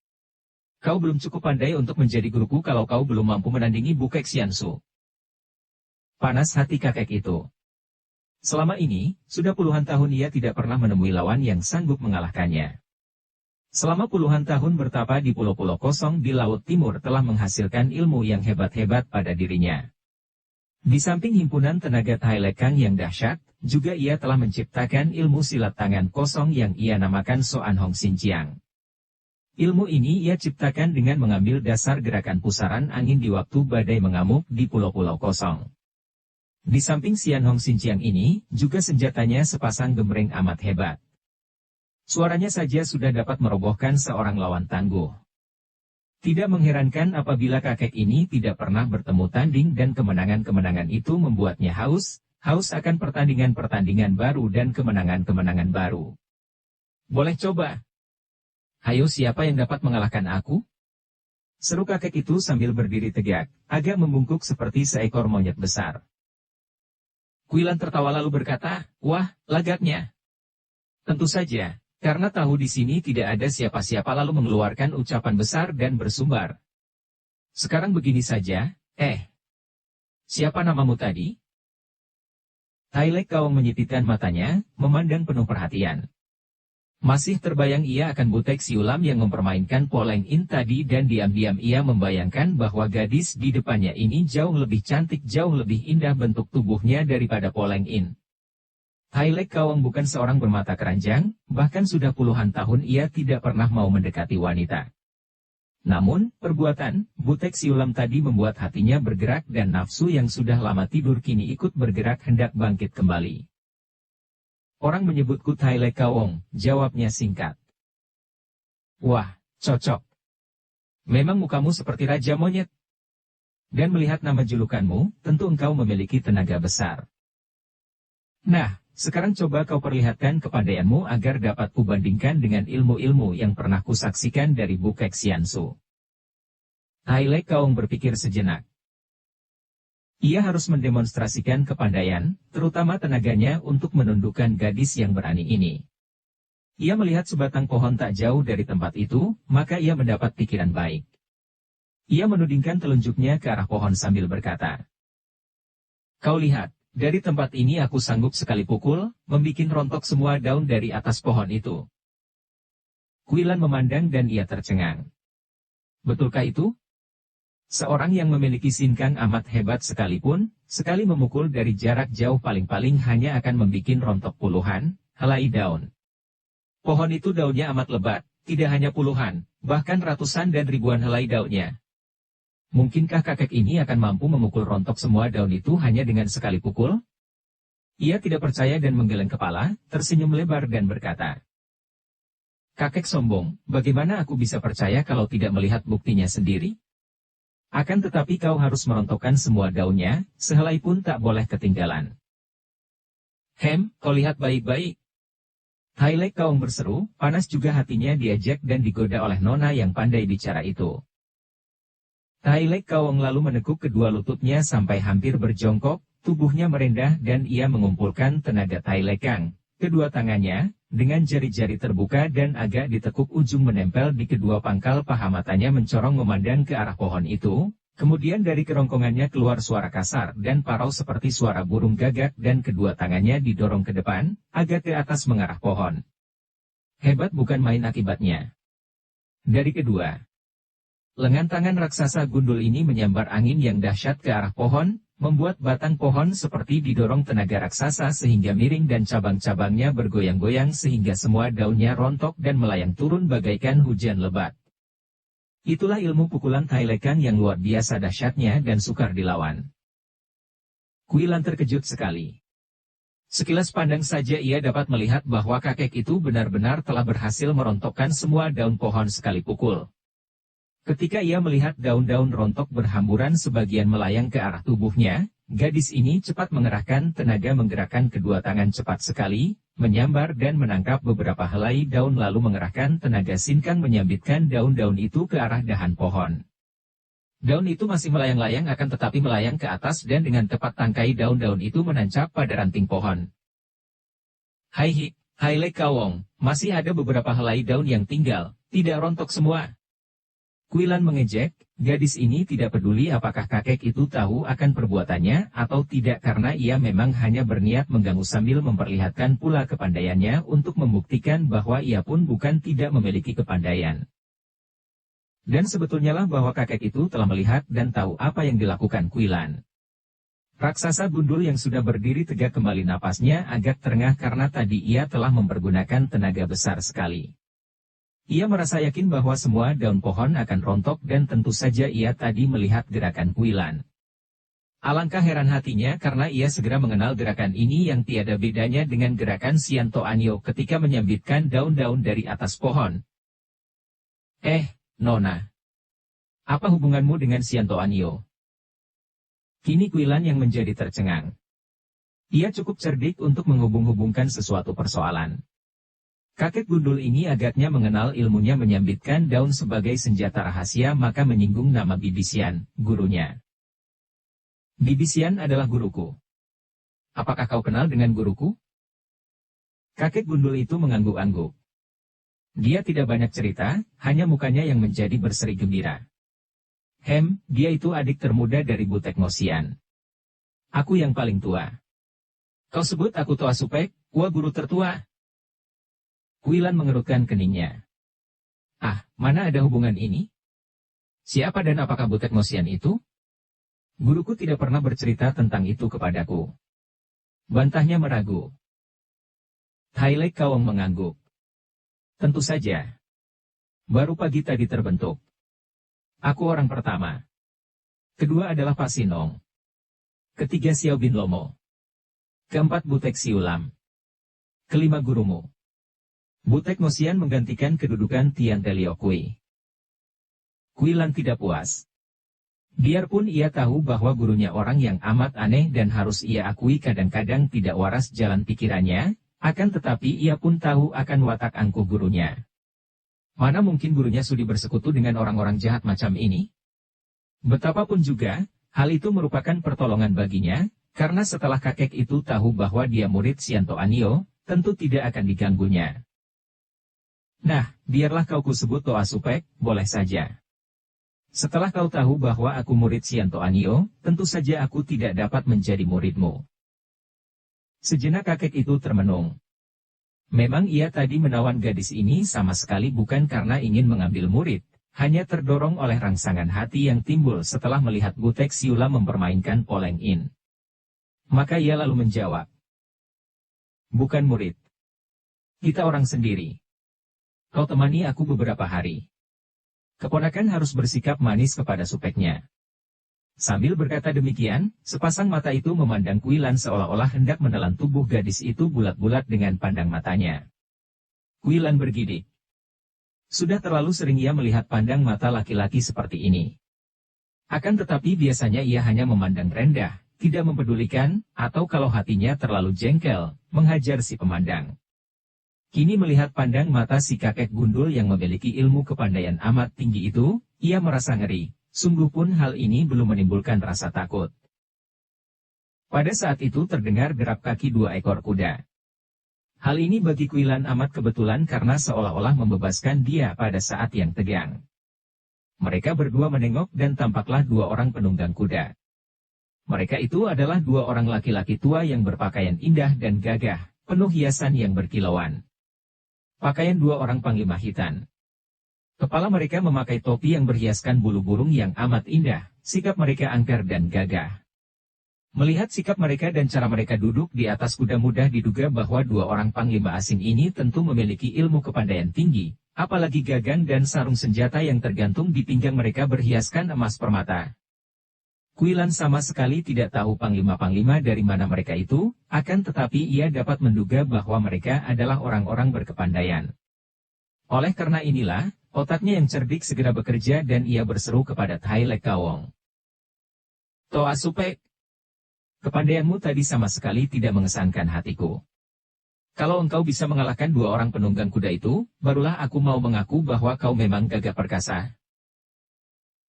Kau belum cukup pandai untuk menjadi guruku kalau kau belum mampu menandingi Bu Kek Sian Su. Panas hati kakek itu. Selama ini, sudah puluhan tahun ia tidak pernah menemui lawan yang sanggup mengalahkannya. Selama puluhan tahun bertapa di pulau-pulau kosong di Laut Timur telah menghasilkan ilmu yang hebat-hebat pada dirinya. Di samping himpunan tenaga Tai Lek Kang yang dahsyat, juga ia telah menciptakan ilmu silat tangan kosong yang ia namakan Soan Hong Sin Chiang. Ilmu ini ia ciptakan dengan mengambil dasar gerakan pusaran angin di waktu badai mengamuk di pulau-pulau kosong. Di samping Sian Hong Sin Chiang ini, juga senjatanya sepasang gembreng amat hebat. Suaranya saja sudah dapat merobohkan seorang lawan tangguh. Tidak mengherankan apabila kakek ini tidak pernah bertemu tanding dan kemenangan-kemenangan itu membuatnya haus akan pertandingan-pertandingan baru dan kemenangan-kemenangan baru. Boleh coba? Hayo siapa yang dapat mengalahkan aku? Seru kakek itu sambil berdiri tegak, agak membungkuk seperti seekor monyet besar. Kuilan tertawa lalu berkata, wah, lagaknya. Tentu saja, karena tahu di sini tidak ada siapa-siapa lalu mengeluarkan ucapan besar dan bersumbar. Sekarang begini saja, siapa namamu tadi? Tai Lek Kawong menyipitkan matanya, memandang penuh perhatian. Masih terbayang ia akan butek Siulam yang mempermainkan Poleng In tadi dan diam-diam ia membayangkan bahwa gadis di depannya ini jauh lebih cantik, jauh lebih indah bentuk tubuhnya daripada Poleng In. Tai Lek Kawong bukan seorang bermata keranjang, bahkan sudah puluhan tahun ia tidak pernah mau mendekati wanita. Namun, perbuatan butek Siulam tadi membuat hatinya bergerak dan nafsu yang sudah lama tidur kini ikut bergerak hendak bangkit kembali. Orang menyebutku Tai Lek Kawong, jawabnya singkat. Wah, cocok. Memang mukamu seperti raja monyet. Dan melihat nama julukanmu, tentu engkau memiliki tenaga besar. Nah, sekarang coba kau perlihatkan kepandaianmu agar dapat kubandingkan dengan ilmu-ilmu yang pernah kusaksikan dari Bukek Xiansu. Tai Lek Kawong berpikir sejenak. Ia harus mendemonstrasikan kepandaian, terutama tenaganya untuk menundukkan gadis yang berani ini. Ia melihat sebatang pohon tak jauh dari tempat itu, maka ia mendapat pikiran baik. Ia menudingkan telunjuknya ke arah pohon sambil berkata, kau lihat, dari tempat ini aku sanggup sekali pukul, membikin rontok semua daun dari atas pohon itu. Kuilan memandang dan ia tercengang. Betulkah itu? Seorang yang memiliki sinkang amat hebat sekalipun, sekali memukul dari jarak jauh paling-paling hanya akan membikin rontok puluhan helai daun. Pohon itu daunnya amat lebat, tidak hanya puluhan, bahkan ratusan dan ribuan helai daunnya. Mungkinkah kakek ini akan mampu memukul rontok semua daun itu hanya dengan sekali pukul? Ia tidak percaya dan menggeleng kepala, tersenyum lebar dan berkata, kakek sombong, bagaimana aku bisa percaya kalau tidak melihat buktinya sendiri? Akan tetapi kau harus merontokkan semua daunnya, sehelai pun tak boleh ketinggalan. Kau lihat baik-baik. Tai Lek Kawong berseru, panas juga hatinya diajak dan digoda oleh nona yang pandai bicara itu. Tai Lek Kawong lalu menekuk kedua lututnya sampai hampir berjongkok, tubuhnya merendah dan ia mengumpulkan tenaga Tai Lekang. Kedua tangannya, dengan jari-jari terbuka dan agak ditekuk ujung menempel di kedua pangkal paha matanya mencorong memandang ke arah pohon itu, kemudian dari kerongkongannya keluar suara kasar dan parau seperti suara burung gagak dan kedua tangannya didorong ke depan, agak ke atas mengarah pohon. Hebat bukan main akibatnya. Dari kedua lengan tangan raksasa gundul ini menyambar angin yang dahsyat ke arah pohon, membuat batang pohon seperti didorong tenaga raksasa sehingga miring dan cabang-cabangnya bergoyang-goyang sehingga semua daunnya rontok dan melayang turun bagaikan hujan lebat. Itulah ilmu pukulan Tai Lekang yang luar biasa dahsyatnya dan sukar dilawan. Kuilan terkejut sekali. Sekilas pandang saja ia dapat melihat bahwa kakek itu benar-benar telah berhasil merontokkan semua daun pohon sekali pukul. Ketika ia melihat daun-daun rontok berhamburan sebagian melayang ke arah tubuhnya, gadis ini cepat mengerahkan tenaga menggerakkan kedua tangan cepat sekali, menyambar dan menangkap beberapa helai daun lalu mengerahkan tenaga sinkang menyambitkan daun-daun itu ke arah dahan pohon. Daun itu masih melayang-layang akan tetapi melayang ke atas dan dengan tepat tangkai daun-daun itu menancap pada ranting pohon. Hai Lek Kawong, masih ada beberapa helai daun yang tinggal, tidak rontok semua. Kuilan mengejek, gadis ini tidak peduli apakah kakek itu tahu akan perbuatannya atau tidak karena ia memang hanya berniat mengganggu sambil memperlihatkan pula kepandaiannya untuk membuktikan bahwa ia pun bukan tidak memiliki kepandaian. Dan sebetulnya lah bahwa kakek itu telah melihat dan tahu apa yang dilakukan Kuilan. Raksasa gundul yang sudah berdiri tegak kembali napasnya agak terengah karena tadi ia telah mempergunakan tenaga besar sekali. Ia merasa yakin bahwa semua daun pohon akan rontok dan tentu saja ia tadi melihat gerakan Kuilan. Alangkah heran hatinya karena ia segera mengenal gerakan ini yang tiada bedanya dengan gerakan Sianto Anio ketika menyambitkan daun-daun dari atas pohon. Nona. Apa hubunganmu dengan Sianto Anio? Kini Kuilan yang menjadi tercengang. Ia cukup cerdik untuk menghubung-hubungkan sesuatu persoalan. Kakek gundul ini agaknya mengenal ilmunya menyambitkan daun sebagai senjata rahasia maka menyinggung nama Bibisian, gurunya. Bibisian adalah guruku. apakah kau kenal dengan guruku? Kakek gundul itu mengangguk-angguk. Dia tidak banyak cerita, hanya mukanya yang menjadi berseri gembira. Dia itu adik termuda dari Butek Ngosian. Aku yang paling tua. Kau sebut aku Toa Supek, guru tertua? Kuilan mengerutkan keningnya. Mana ada hubungan ini? Siapa dan apakah Butek Ngosian itu? Guruku tidak pernah bercerita tentang itu kepadaku. Bantahnya meragu. Tai Lek Kawong mengangguk. Tentu saja. Baru pagi tadi terbentuk. Aku orang pertama. Kedua adalah Pasinong. Ketiga Xiao Bin Lomo. Keempat Butek Siulam. Kelima gurumu. Butek Ngosian menggantikan kedudukan Tian Teliokui. Kuilan tidak puas. Biarpun ia tahu bahwa gurunya orang yang amat aneh dan harus ia akui kadang-kadang tidak waras jalan pikirannya, akan tetapi ia pun tahu akan watak angkuh gurunya. Mana mungkin gurunya sudi bersekutu dengan orang-orang jahat macam ini? Betapapun juga, hal itu merupakan pertolongan baginya, karena setelah kakek itu tahu bahwa dia murid Sianto Anio, tentu tidak akan diganggunya. Nah, biarlah kau kusebut Toa Supek, boleh saja. Setelah kau tahu bahwa aku murid Sianto Anio, tentu saja aku tidak dapat menjadi muridmu. Sejenak kakek itu termenung. Memang ia tadi menawan gadis ini sama sekali bukan karena ingin mengambil murid, hanya terdorong oleh rangsangan hati yang timbul setelah melihat Butek Siulam mempermainkan Poleng In. Maka ia lalu menjawab. Bukan murid. Kita orang sendiri. Kau temani aku beberapa hari. Keponakan harus bersikap manis kepada supeknya. Sambil berkata demikian, sepasang mata itu memandang Kuilan seolah-olah hendak menelan tubuh gadis itu bulat-bulat dengan pandang matanya. Kuilan bergidik. Sudah terlalu sering ia melihat pandang mata laki-laki seperti ini. Akan tetapi biasanya ia hanya memandang rendah, tidak mempedulikan, atau kalau hatinya terlalu jengkel, menghajar si pemandang. Kini melihat pandang mata si kakek gundul yang memiliki ilmu kepandaian amat tinggi itu, ia merasa ngeri, sungguh pun hal ini belum menimbulkan rasa takut. Pada saat itu terdengar derap kaki dua ekor kuda. Hal ini bagi Kuilan amat kebetulan karena seolah-olah membebaskan dia pada saat yang tegang. Mereka berdua menengok dan tampaklah dua orang penunggang kuda. Mereka itu adalah dua orang laki-laki tua yang berpakaian indah dan gagah, penuh hiasan yang berkilauan. Pakaian dua orang panglima hitan. Kepala mereka memakai topi yang berhiaskan bulu burung yang amat indah, sikap mereka angker dan gagah. Melihat sikap mereka dan cara mereka duduk di atas kuda mudah diduga bahwa dua orang panglima asing ini tentu memiliki ilmu kepandaian tinggi, apalagi gagang dan sarung senjata yang tergantung di pinggang mereka berhiaskan emas permata. Kuilan sama sekali tidak tahu panglima-panglima dari mana mereka itu, akan tetapi ia dapat menduga bahwa mereka adalah orang-orang berkepandaian. Oleh karena inilah, otaknya yang cerdik segera bekerja dan ia berseru kepada Tai Lek Kawong. Toa Supek, kepandaianmu tadi sama sekali tidak mengesankan hatiku. Kalau engkau bisa mengalahkan dua orang penunggang kuda itu, barulah aku mau mengaku bahwa kau memang gagah perkasa.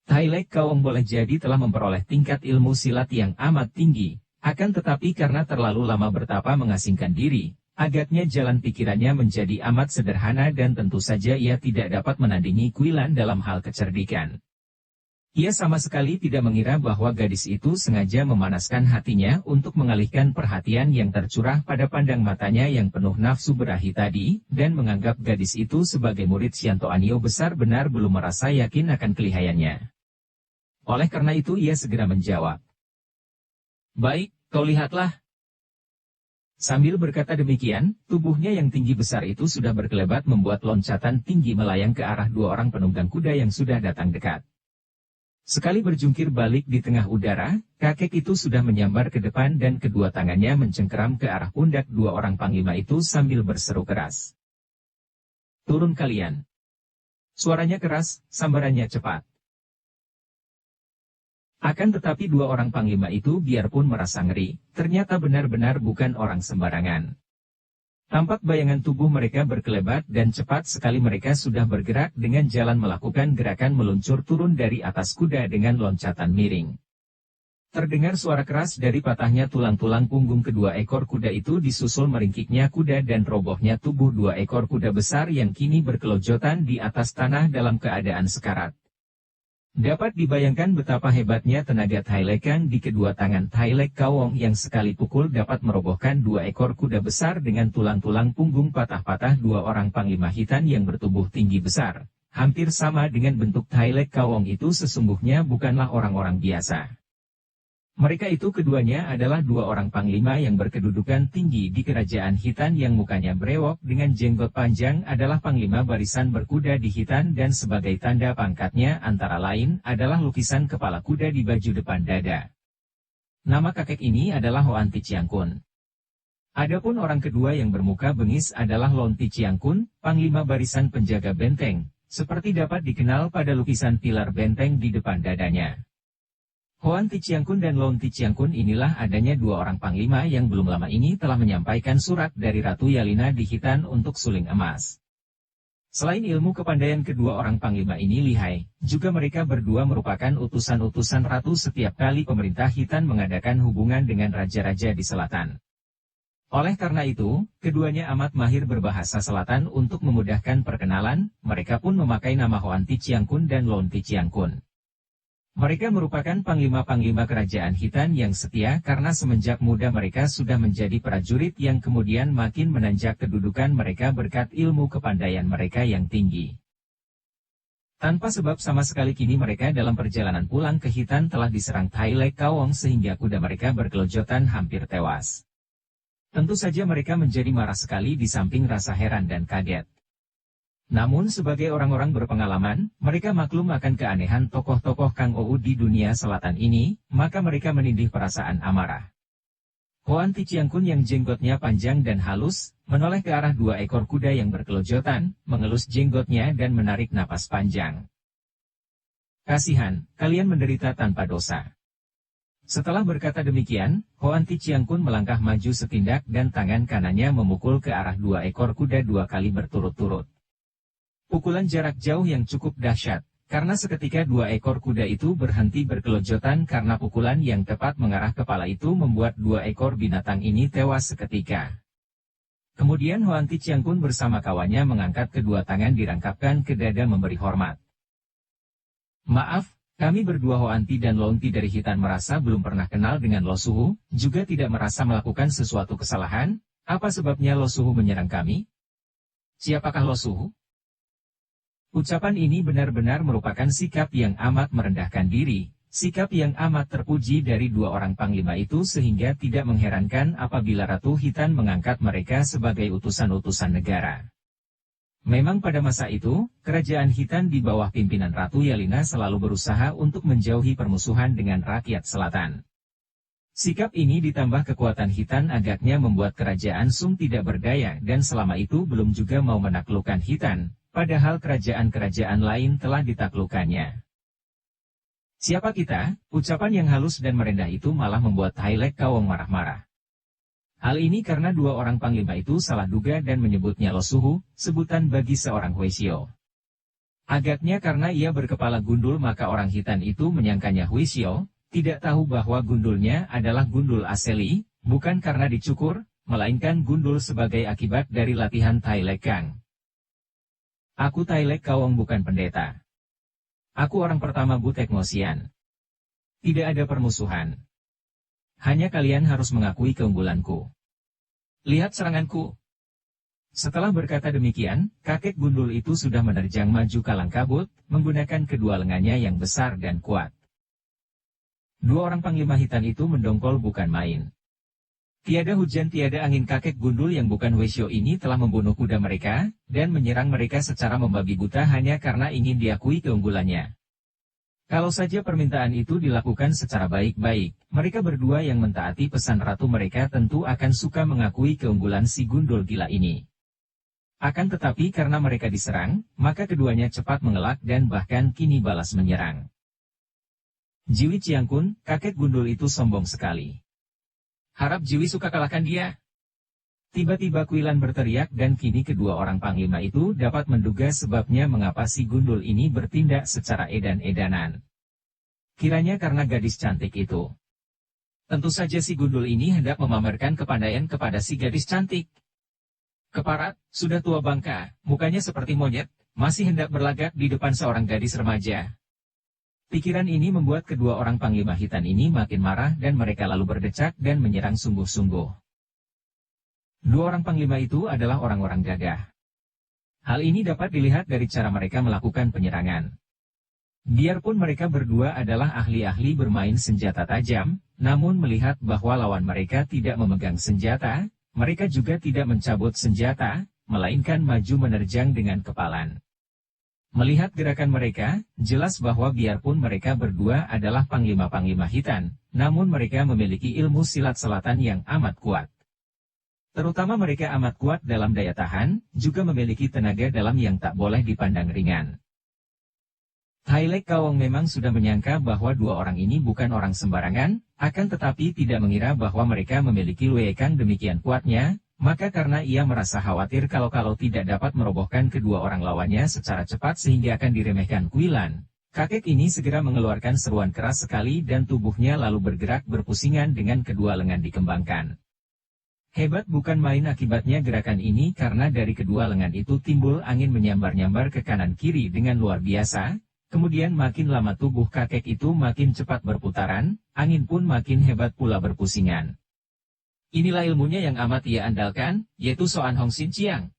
Tai Lek Kawong boleh jadi telah memperoleh tingkat ilmu silat yang amat tinggi, akan tetapi karena terlalu lama bertapa mengasingkan diri, agaknya jalan pikirannya menjadi amat sederhana dan tentu saja ia tidak dapat menandingi Kuilan dalam hal kecerdikan. Ia sama sekali tidak mengira bahwa gadis itu sengaja memanaskan hatinya untuk mengalihkan perhatian yang tercurah pada pandang matanya yang penuh nafsu berahi tadi, dan menganggap gadis itu sebagai murid Sianto Anio benar-benar belum merasa yakin akan kelihayannya. Oleh karena itu ia segera menjawab. Baik, kau lihatlah. Sambil berkata demikian, tubuhnya yang tinggi besar itu sudah berkelebat membuat loncatan tinggi melayang ke arah dua orang penunggang kuda yang sudah datang dekat. Sekali berjungkir balik di tengah udara, kakek itu sudah menyambar ke depan dan kedua tangannya mencengkeram ke arah pundak dua orang panglima itu sambil berseru keras. Turun kalian. Suaranya keras, sambarannya cepat. Akan tetapi dua orang panglima itu biarpun merasa ngeri, ternyata benar-benar bukan orang sembarangan. Tampak bayangan tubuh mereka berkelebat dan cepat sekali mereka sudah bergerak dengan jalan melakukan gerakan meluncur turun dari atas kuda dengan loncatan miring. Terdengar suara keras dari patahnya tulang-tulang punggung kedua ekor kuda itu disusul meringkiknya kuda dan robohnya tubuh dua ekor kuda besar yang kini berkelojotan di atas tanah dalam keadaan sekarat. Dapat dibayangkan betapa hebatnya tenaga Tai Lek Kang di kedua tangan Tai Lek Kawong yang sekali pukul dapat merobohkan dua ekor kuda besar dengan tulang-tulang punggung patah-patah dua orang panglima hitan yang bertubuh tinggi besar. Hampir sama dengan bentuk Tai Lek Kawong itu sesungguhnya bukanlah orang-orang biasa. Mereka itu keduanya adalah dua orang panglima yang berkedudukan tinggi di kerajaan Hitan yang mukanya brewok dengan jenggot panjang adalah panglima barisan berkuda di Hitan dan sebagai tanda pangkatnya antara lain adalah lukisan kepala kuda di baju depan dada. Nama kakek ini adalah Hoan Ti Chiang Kun. Adapun orang kedua yang bermuka bengis adalah Lon Ti Chiang Kun, panglima barisan penjaga benteng, seperti dapat dikenal pada lukisan pilar benteng di depan dadanya. Hoan Ti Chiang Kun dan Lon Ti Chiang Kun inilah adanya dua orang panglima yang belum lama ini telah menyampaikan surat dari Ratu Yalina di Hitan untuk suling emas. Selain ilmu kepandaian kedua orang panglima ini lihai, juga mereka berdua merupakan utusan-utusan ratu setiap kali pemerintah Hitan mengadakan hubungan dengan raja-raja di selatan. Oleh karena itu, keduanya amat mahir berbahasa selatan untuk memudahkan perkenalan, mereka pun memakai nama Hoan Ti Chiang Kun dan Lon Ti Chiang Kun. Mereka merupakan panglima-panglima kerajaan Hitan yang setia karena semenjak muda mereka sudah menjadi prajurit yang kemudian makin menanjak kedudukan mereka berkat ilmu kepandaian mereka yang tinggi. Tanpa sebab sama sekali kini mereka dalam perjalanan pulang ke Hitan telah diserang Tai Lek Kawong sehingga kuda mereka berkelojotan hampir tewas. Tentu saja mereka menjadi marah sekali di samping rasa heran dan kaget. Namun sebagai orang-orang berpengalaman, mereka maklum akan keanehan tokoh-tokoh Kang Ou di dunia selatan ini, maka mereka menindih perasaan amarah. Hoan Ti Chiang Kun yang jenggotnya panjang dan halus, menoleh ke arah dua ekor kuda yang berkelojotan, mengelus jenggotnya dan menarik napas panjang. Kasihan, kalian menderita tanpa dosa. Setelah berkata demikian, Hoan Ti Chiang Kun melangkah maju setindak dan tangan kanannya memukul ke arah dua ekor kuda dua kali berturut-turut. Pukulan jarak jauh yang cukup dahsyat, karena seketika dua ekor kuda itu berhenti berkelojotan karena pukulan yang tepat mengarah kepala itu membuat dua ekor binatang ini tewas seketika. Kemudian Hoan Ti Chiang Kun bersama kawannya mengangkat kedua tangan dirangkapkan ke dada memberi hormat. Maaf, kami berdua Hoan Ti dan Lon Ti dari Hitan merasa belum pernah kenal dengan Lo Suhu, juga tidak merasa melakukan sesuatu kesalahan. Apa sebabnya Lo Suhu menyerang kami? Siapakah Lo Suhu? Ucapan ini benar-benar merupakan sikap yang amat merendahkan diri, sikap yang amat terpuji dari dua orang panglima itu sehingga tidak mengherankan apabila Ratu Hitan mengangkat mereka sebagai utusan-utusan negara. Memang pada masa itu, kerajaan Hitan di bawah pimpinan Ratu Yalina selalu berusaha untuk menjauhi permusuhan dengan rakyat selatan. Sikap ini ditambah kekuatan Hitan agaknya membuat kerajaan Sung tidak berdaya dan selama itu belum juga mau menaklukkan Hitan. Padahal kerajaan-kerajaan lain telah ditaklukkannya. Siapa kita? Ucapan yang halus dan merendah itu malah membuat Tai Lek Kawong marah-marah. Hal ini karena dua orang panglima itu salah duga dan menyebutnya Lo Suhu, sebutan bagi seorang Huisio. Agaknya karena ia berkepala gundul maka orang Hitan itu menyangkanya Huisio, tidak tahu bahwa gundulnya adalah gundul asli, bukan karena dicukur, melainkan gundul sebagai akibat dari latihan Tai Lek Kang. Aku Tai Lek Kawong bukan pendeta. Aku orang pertama Butek Ngosian. Tidak ada permusuhan. Hanya kalian harus mengakui keunggulanku. Lihat seranganku. Setelah berkata demikian, kakek gundul itu sudah menerjang maju kalang kabut, menggunakan kedua lengannya yang besar dan kuat. Dua orang panglima Hitan itu mendongkol bukan main. Tiada hujan tiada angin kakek gundul yang bukan Huisio ini telah membunuh kuda mereka, dan menyerang mereka secara membabi buta hanya karena ingin diakui keunggulannya. Kalau saja permintaan itu dilakukan secara baik-baik, mereka berdua yang mentaati pesan ratu mereka tentu akan suka mengakui keunggulan si gundul gila ini. Akan tetapi karena mereka diserang, maka keduanya cepat mengelak dan bahkan kini balas menyerang. Jiwi Chiang Kun, kakek gundul itu sombong sekali. Harap Jiwi suka kalahkan dia. Tiba-tiba Kuilan berteriak dan kini kedua orang panglima itu dapat menduga sebabnya mengapa si gundul ini bertindak secara edan-edanan. Kiranya karena gadis cantik itu. Tentu saja si gundul ini hendak memamerkan kepandaian kepada si gadis cantik. Keparat, sudah tua bangka, mukanya seperti monyet, masih hendak berlagak di depan seorang gadis remaja. Pikiran ini membuat kedua orang Panglima Hitan ini makin marah dan mereka lalu berdecak dan menyerang sungguh-sungguh. Dua orang Panglima itu adalah orang-orang gagah. Hal ini dapat dilihat dari cara mereka melakukan penyerangan. Biarpun mereka berdua adalah ahli-ahli bermain senjata tajam, namun melihat bahwa lawan mereka tidak memegang senjata, mereka juga tidak mencabut senjata, melainkan maju menerjang dengan kepalan. Melihat gerakan mereka, jelas bahwa biarpun mereka berdua adalah Panglima-Panglima Hitan, namun mereka memiliki ilmu silat selatan yang amat kuat. Terutama mereka amat kuat dalam daya tahan, juga memiliki tenaga dalam yang tak boleh dipandang ringan. Tai Lek Kawong memang sudah menyangka bahwa dua orang ini bukan orang sembarangan, akan tetapi tidak mengira bahwa mereka memiliki luekang demikian kuatnya, maka karena ia merasa khawatir kalau tidak dapat merobohkan kedua orang lawannya secara cepat sehingga akan diremehkan kuilan. Kakek ini segera mengeluarkan seruan keras sekali dan tubuhnya lalu bergerak berpusingan dengan kedua lengan dikembangkan. Hebat bukan main akibatnya gerakan ini karena dari kedua lengan itu timbul angin menyambar-nyambar ke kanan kiri dengan luar biasa. Kemudian makin lama tubuh kakek itu makin cepat berputaran, angin pun makin hebat pula berpusingan. Inilah ilmunya yang amat ia andalkan, yaitu Soan Hong Sin Chiang.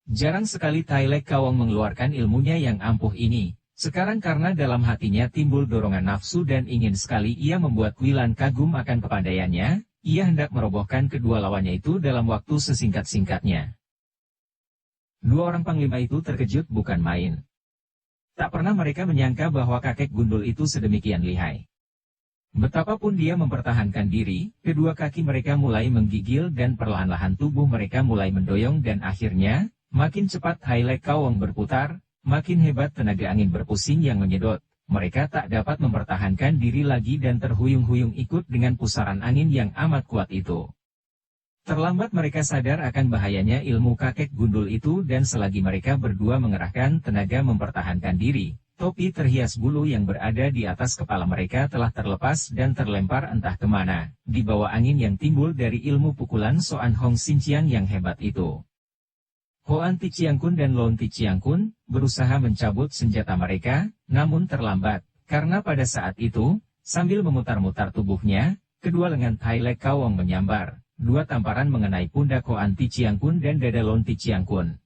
Jarang sekali Tai Lek Kawong mengeluarkan ilmunya yang ampuh ini. Sekarang karena dalam hatinya timbul dorongan nafsu dan ingin sekali ia membuat Kuilan kagum akan kepandaiannya, ia hendak merobohkan kedua lawannya itu dalam waktu sesingkat-singkatnya. Dua orang panglima itu terkejut bukan main. Tak pernah mereka menyangka bahwa kakek gundul itu sedemikian lihai. Betapapun dia mempertahankan diri, kedua kaki mereka mulai menggigil dan perlahan-lahan tubuh mereka mulai mendoyong dan akhirnya, makin cepat Tai Lek Kawong berputar, makin hebat tenaga angin berpusing yang menyedot. Mereka tak dapat mempertahankan diri lagi dan terhuyung-huyung ikut dengan pusaran angin yang amat kuat itu. Terlambat mereka sadar akan bahayanya ilmu kakek gundul itu dan selagi mereka berdua mengerahkan tenaga mempertahankan diri, topi terhias bulu yang berada di atas kepala mereka telah terlepas dan terlempar entah kemana, di bawah angin yang timbul dari ilmu pukulan Soan Hong Sin Chiang yang hebat itu. Hoan Ti Chiang Kun dan Lon Ti Chiang Kun berusaha mencabut senjata mereka, namun terlambat, karena pada saat itu, sambil memutar-mutar tubuhnya, kedua lengan Tai Lek Kawong menyambar. Dua tamparan mengenai pundak Hoan Ti Chiang Kun dan dada Lon Ti Chiang Kun.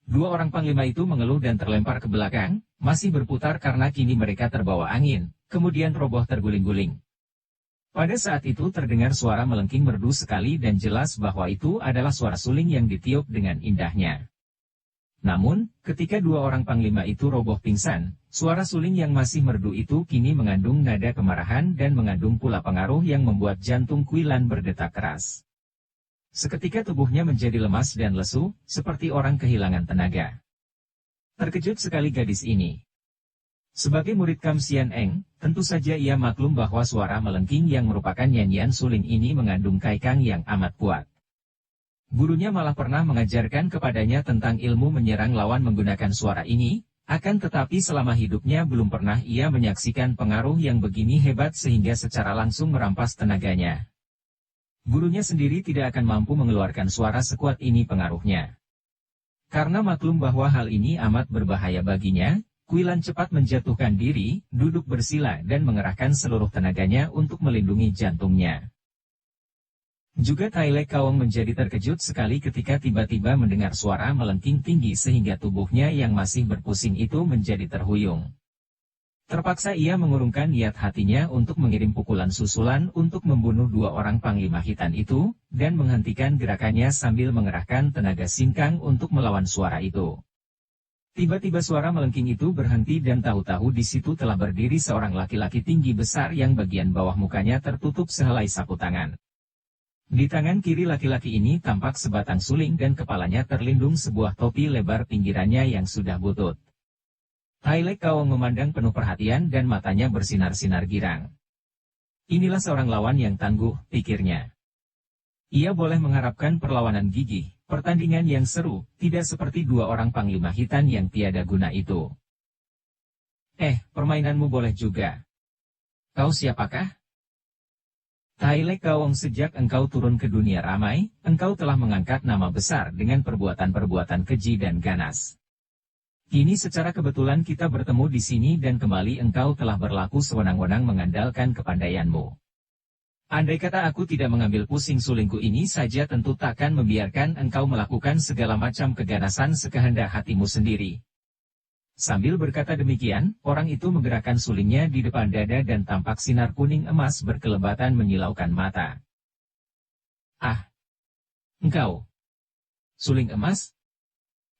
Dua orang panglima itu mengeluh dan terlempar ke belakang, masih berputar karena kini mereka terbawa angin, kemudian roboh terguling-guling. Pada saat itu terdengar suara melengking merdu sekali dan jelas bahwa itu adalah suara suling yang ditiup dengan indahnya. Namun, ketika dua orang panglima itu roboh pingsan, suara suling yang masih merdu itu kini mengandung nada kemarahan dan mengandung pula pengaruh yang membuat jantung Kuilan berdetak keras. Seketika tubuhnya menjadi lemas dan lesu, seperti orang kehilangan tenaga. Terkejut sekali gadis ini. Sebagai murid Kam Sian Eng, tentu saja ia maklum bahwa suara melengking yang merupakan nyanyian suling ini mengandung kaikang yang amat kuat. Gurunya malah pernah mengajarkan kepadanya tentang ilmu menyerang lawan menggunakan suara ini, akan tetapi selama hidupnya belum pernah ia menyaksikan pengaruh yang begini hebat sehingga secara langsung merampas tenaganya. Gurunya sendiri tidak akan mampu mengeluarkan suara sekuat ini pengaruhnya. Karena maklum bahwa hal ini amat berbahaya baginya, Kuilan cepat menjatuhkan diri, duduk bersila dan mengerahkan seluruh tenaganya untuk melindungi jantungnya. Juga Tai Lek Kawong menjadi terkejut sekali ketika tiba-tiba mendengar suara melengking tinggi sehingga tubuhnya yang masih berpusing itu menjadi terhuyung. Terpaksa ia mengurungkan niat hatinya untuk mengirim pukulan susulan untuk membunuh dua orang panglima hitam itu, dan menghentikan gerakannya sambil mengerahkan tenaga sinkang untuk melawan suara itu. Tiba-tiba suara melengking itu berhenti dan tahu-tahu di situ telah berdiri seorang laki-laki tinggi besar yang bagian bawah mukanya tertutup sehelai sapu tangan. Di tangan kiri laki-laki ini tampak sebatang suling dan kepalanya terlindung sebuah topi lebar pinggirannya yang sudah butut. Tai Lek Kawong memandang penuh perhatian dan matanya bersinar-sinar girang. Inilah seorang lawan yang tangguh, pikirnya. Ia boleh mengharapkan perlawanan gigih, pertandingan yang seru, tidak seperti dua orang panglima hitam yang tiada guna itu. Permainanmu boleh juga. Kau siapakah? Tai Lek Kawong, sejak engkau turun ke dunia ramai, engkau telah mengangkat nama besar dengan perbuatan-perbuatan keji dan ganas. Kini secara kebetulan kita bertemu di sini dan kembali engkau telah berlaku sewenang-wenang mengandalkan kepandaianmu. Andai kata aku tidak mengambil pusing sulingku ini saja, tentu takkan membiarkan engkau melakukan segala macam keganasan sekehendak hatimu sendiri. Sambil berkata demikian, orang itu menggerakkan sulingnya di depan dada dan tampak sinar kuning emas berkelebatan menyilaukan mata. Ah! Engkau! Suling emas?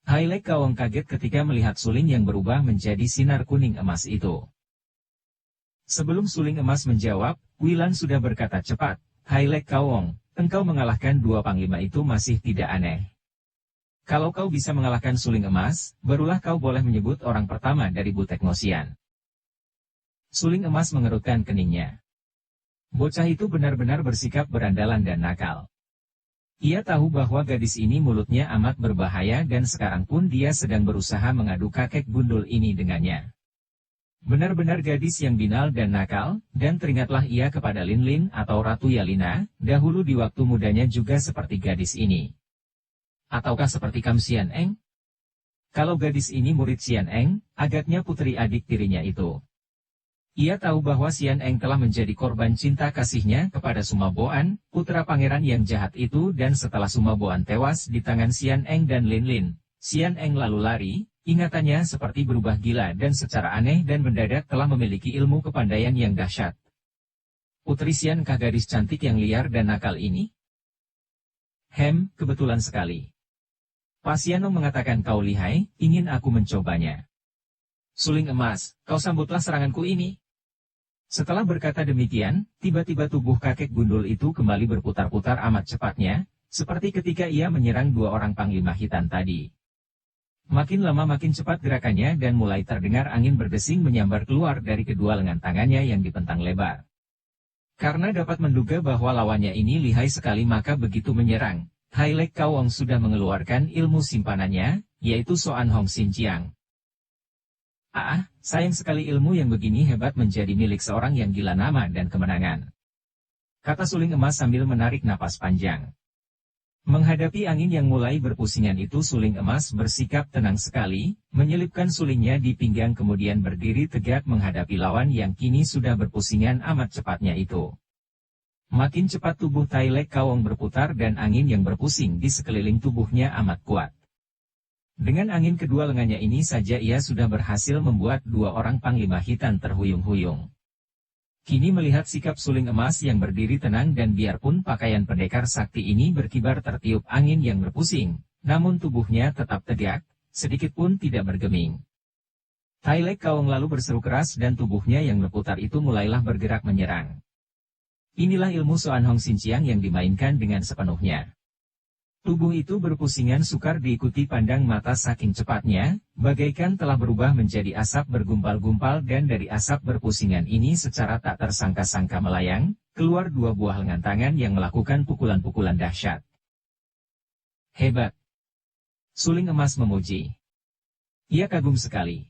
Tai Lek Kawong kaget ketika melihat suling yang berubah menjadi sinar kuning emas itu. Sebelum suling emas menjawab, Wilan sudah berkata cepat, Tai Lek Kawong, engkau mengalahkan dua panglima itu masih tidak aneh. Kalau kau bisa mengalahkan suling emas, barulah kau boleh menyebut orang pertama dari Butek Ngosian. Suling emas mengerutkan keningnya. Bocah itu benar-benar bersikap berandalan dan nakal. Ia tahu bahwa gadis ini mulutnya amat berbahaya dan sekarang pun dia sedang berusaha mengadu kakek gundul ini dengannya. Benar-benar gadis yang binal dan nakal, dan teringatlah ia kepada Lin Lin atau Ratu Yalina, dahulu di waktu mudanya juga seperti gadis ini. Ataukah seperti Kam Sian Eng? Kalau gadis ini murid Sian Eng, agaknya putri adik tirinya itu. Ia tahu bahwa Sian Eng telah menjadi korban cinta kasihnya kepada Sumaboan, putra pangeran yang jahat itu, dan setelah Sumaboan tewas di tangan Sian Eng dan Lin Lin, Sian Eng lalu lari, ingatannya seperti berubah gila dan secara aneh dan mendadak telah memiliki ilmu kepandaian yang dahsyat. Putri Sian, kah gadis cantik yang liar dan nakal ini? Kebetulan sekali. Pasiano mengatakan kau lihai, ingin aku mencobanya. Suling emas, kau sambutlah seranganku ini. Setelah berkata demikian, tiba-tiba tubuh kakek gundul itu kembali berputar-putar amat cepatnya, seperti ketika ia menyerang dua orang panglima hitam tadi. Makin lama makin cepat gerakannya dan mulai terdengar angin berdesing menyambar keluar dari kedua lengan tangannya yang dipentang lebar. Karena dapat menduga bahwa lawannya ini lihai sekali, maka begitu menyerang, Tai Lek Kawong sudah mengeluarkan ilmu simpanannya, yaitu Soan Hong Sin Chiang. Sayang sekali ilmu yang begini hebat menjadi milik seorang yang gila nama dan kemenangan. Kata suling emas sambil menarik napas panjang. Menghadapi angin yang mulai berpusingan itu, suling emas bersikap tenang sekali, menyelipkan sulingnya di pinggang kemudian berdiri tegak menghadapi lawan yang kini sudah berpusingan amat cepatnya itu. Makin cepat tubuh Tai Lek Kawong berputar dan angin yang berpusing di sekeliling tubuhnya amat kuat. Dengan angin kedua lengannya ini saja ia sudah berhasil membuat dua orang panglima hitam terhuyung-huyung. Kini melihat sikap suling emas yang berdiri tenang dan biarpun pakaian pendekar sakti ini berkibar tertiup angin yang berpusing, namun tubuhnya tetap tegak, sedikit pun tidak bergeming. Tai Lek Kawong lalu berseru keras dan tubuhnya yang berputar itu mulailah bergerak menyerang. Inilah ilmu Soan Hong Sin Chiang yang dimainkan dengan sepenuhnya. Tubuh itu berpusingan sukar diikuti pandang mata saking cepatnya, bagaikan telah berubah menjadi asap bergumpal-gumpal dan dari asap berpusingan ini secara tak tersangka-sangka melayang, keluar dua buah lengan tangan yang melakukan pukulan-pukulan dahsyat. Hebat! Suling emas memuji. Ia kagum sekali.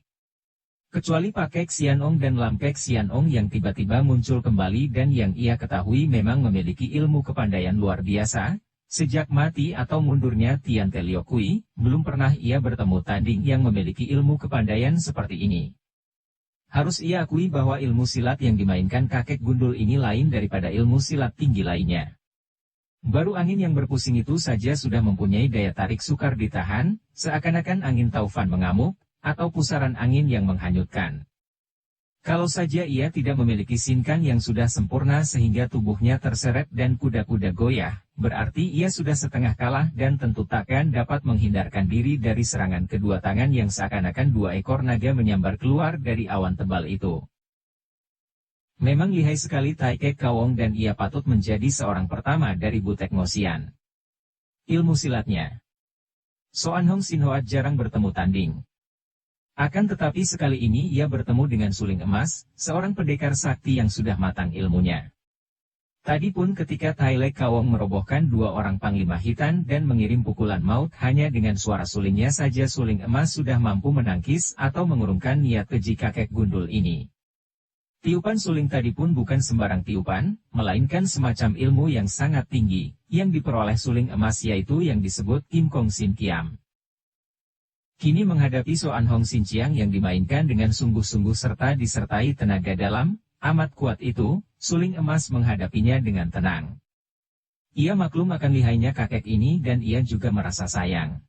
Kecuali Pakek Sianong dan Lampek Sianong yang tiba-tiba muncul kembali dan yang ia ketahui memang memiliki ilmu kepandaian luar biasa, sejak mati atau mundurnya Tian Te Liokui, belum pernah ia bertemu tanding yang memiliki ilmu kepandaian seperti ini. Harus ia akui bahwa ilmu silat yang dimainkan kakek gundul ini lain daripada ilmu silat tinggi lainnya. Baru angin yang berpusing itu saja sudah mempunyai daya tarik sukar ditahan, seakan-akan angin taufan mengamuk, atau pusaran angin yang menghanyutkan. Kalau saja ia tidak memiliki sinkang yang sudah sempurna sehingga tubuhnya terseret dan kuda-kuda goyah, berarti ia sudah setengah kalah dan tentu takkan dapat menghindarkan diri dari serangan kedua tangan yang seakan-akan dua ekor naga menyambar keluar dari awan tebal itu. Memang lihai sekali Tai Lek Kawong dan ia patut menjadi seorang pertama dari Butek Ngosian. Ilmu silatnya. Soan Hong Sin Hoat jarang bertemu tanding. Akan tetapi sekali ini ia bertemu dengan suling emas, seorang pendekar sakti yang sudah matang ilmunya. Tadi pun ketika Tai Lek Kawong merobohkan dua orang panglima hitam dan mengirim pukulan maut hanya dengan suara sulingnya saja suling emas sudah mampu menangkis atau mengurungkan niat keji kakek gundul ini. Tiupan suling tadi pun bukan sembarang tiupan, melainkan semacam ilmu yang sangat tinggi, yang diperoleh suling emas yaitu yang disebut Kim Kong Sin Kiam. Kini menghadapi Soan Hong Sin Chiang yang dimainkan dengan sungguh-sungguh serta disertai tenaga dalam, amat kuat itu, suling emas menghadapinya dengan tenang. Ia maklum akan lihainya kakek ini dan ia juga merasa sayang.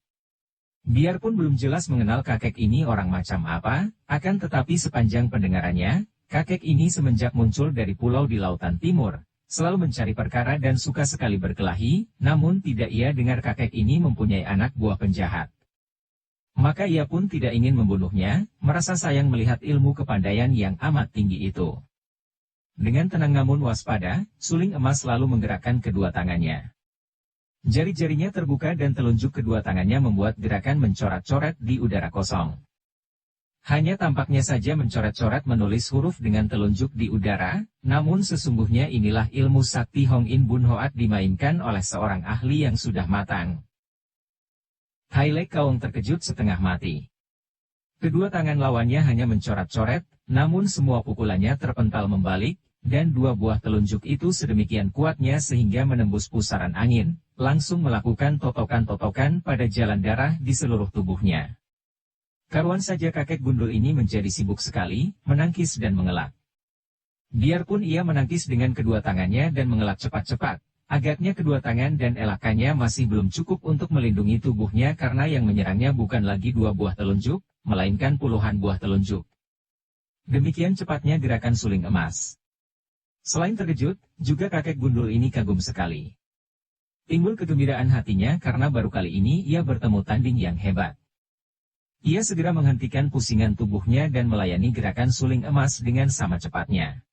Biarpun belum jelas mengenal kakek ini orang macam apa, akan tetapi sepanjang pendengarannya, kakek ini semenjak muncul dari pulau di lautan timur, selalu mencari perkara dan suka sekali berkelahi, namun tidak ia dengar kakek ini mempunyai anak buah penjahat. Maka ia pun tidak ingin membunuhnya, merasa sayang melihat ilmu kepandaian yang amat tinggi itu. Dengan tenang namun waspada, suling emas lalu menggerakkan kedua tangannya. Jari-jarinya terbuka dan telunjuk kedua tangannya membuat gerakan mencoret-coret di udara kosong. Hanya tampaknya saja mencoret-coret menulis huruf dengan telunjuk di udara, namun sesungguhnya inilah ilmu sakti Hong In Bun Hoat dimainkan oleh seorang ahli yang sudah matang. Tai Lek Kaong terkejut setengah mati. Kedua tangan lawannya hanya mencoret-coret, namun semua pukulannya terpental membalik, dan dua buah telunjuk itu sedemikian kuatnya sehingga menembus pusaran angin, langsung melakukan totokan-totokan pada jalan darah di seluruh tubuhnya. Karuan saja kakek gundul ini menjadi sibuk sekali, menangkis dan mengelak. Biarpun ia menangkis dengan kedua tangannya dan mengelak cepat-cepat, agaknya kedua tangan dan elakannya masih belum cukup untuk melindungi tubuhnya karena yang menyerangnya bukan lagi dua buah telunjuk, melainkan puluhan buah telunjuk. Demikian cepatnya gerakan suling emas. Selain terkejut, juga kakek gundul ini kagum sekali. Timbul kegembiraan hatinya karena baru kali ini ia bertemu tanding yang hebat. Ia segera menghentikan pusingan tubuhnya dan melayani gerakan suling emas dengan sama cepatnya.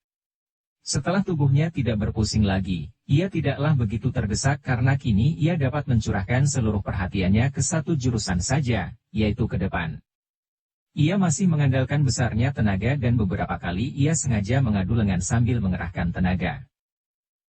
Setelah tubuhnya tidak berpusing lagi, ia tidaklah begitu terdesak karena kini ia dapat mencurahkan seluruh perhatiannya ke satu jurusan saja, yaitu ke depan. Ia masih mengandalkan besarnya tenaga dan beberapa kali ia sengaja mengadu lengan sambil mengerahkan tenaga.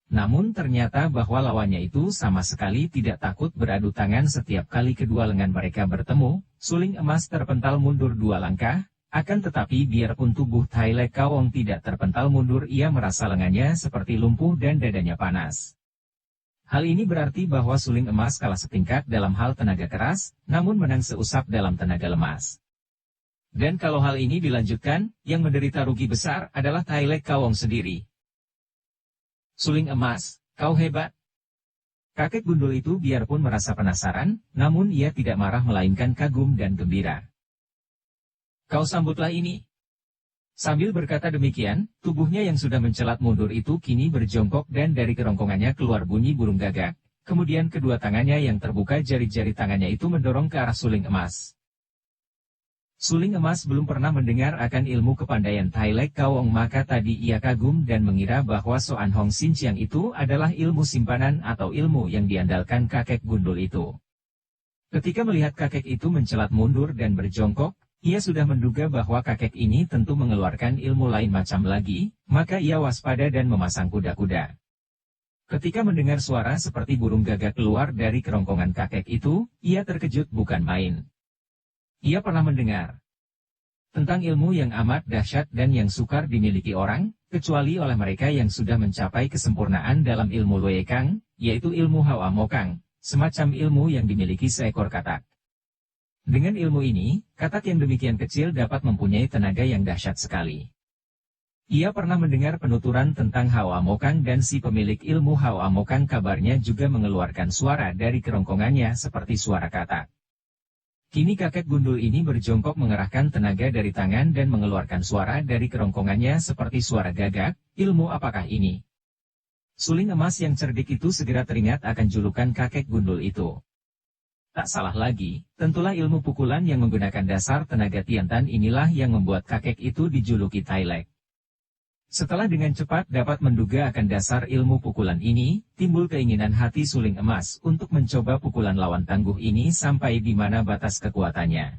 Namun ternyata bahwa lawannya itu sama sekali tidak takut beradu tangan setiap kali kedua lengan mereka bertemu, suling emas terpental mundur dua langkah. Akan tetapi biarpun tubuh Tai Lek Kaong tidak terpental mundur ia merasa lengannya seperti lumpuh dan dadanya panas. Hal ini berarti bahwa suling emas kalah setingkat dalam hal tenaga keras, namun menang seusap dalam tenaga lemas. Dan kalau hal ini dilanjutkan, yang menderita rugi besar adalah Tai Lek Kaong sendiri. Suling emas, kau hebat. Kakek gundul itu biarpun merasa penasaran, namun ia tidak marah melainkan kagum dan gembira. Kau sambutlah ini. Sambil berkata demikian, tubuhnya yang sudah mencelat mundur itu kini berjongkok dan dari kerongkongannya keluar bunyi burung gagak. Kemudian kedua tangannya yang terbuka jari-jari tangannya itu mendorong ke arah suling emas. Suling emas belum pernah mendengar akan ilmu kepandaian Tai Lek Kaong maka tadi ia kagum dan mengira bahwa Soan Hong Sin Chiang itu adalah ilmu simpanan atau ilmu yang diandalkan kakek gundul itu. Ketika melihat kakek itu mencelat mundur dan berjongkok, ia sudah menduga bahwa kakek ini tentu mengeluarkan ilmu lain macam lagi, maka ia waspada dan memasang kuda-kuda. Ketika mendengar suara seperti burung gagak keluar dari kerongkongan kakek itu, ia terkejut bukan main. Ia pernah mendengar tentang ilmu yang amat dahsyat dan yang sukar dimiliki orang, kecuali oleh mereka yang sudah mencapai kesempurnaan dalam ilmu Luekang, yaitu ilmu Hawa Mokang, semacam ilmu yang dimiliki seekor katak. Dengan ilmu ini, katak yang demikian kecil dapat mempunyai tenaga yang dahsyat sekali. Ia pernah mendengar penuturan tentang Hawa Mokang dan si pemilik ilmu Hawa Mokang kabarnya juga mengeluarkan suara dari kerongkongannya seperti suara katak. Kini kakek gundul ini berjongkok mengerahkan tenaga dari tangan dan mengeluarkan suara dari kerongkongannya seperti suara gagak. Ilmu apakah ini? Suling emas yang cerdik itu segera teringat akan julukan kakek gundul itu. Tak salah lagi, tentulah ilmu pukulan yang menggunakan dasar tenaga Tiantan inilah yang membuat kakek itu dijuluki Tai Lek. Setelah dengan cepat dapat menduga akan dasar ilmu pukulan ini, timbul keinginan hati suling emas untuk mencoba pukulan lawan tangguh ini sampai di mana batas kekuatannya.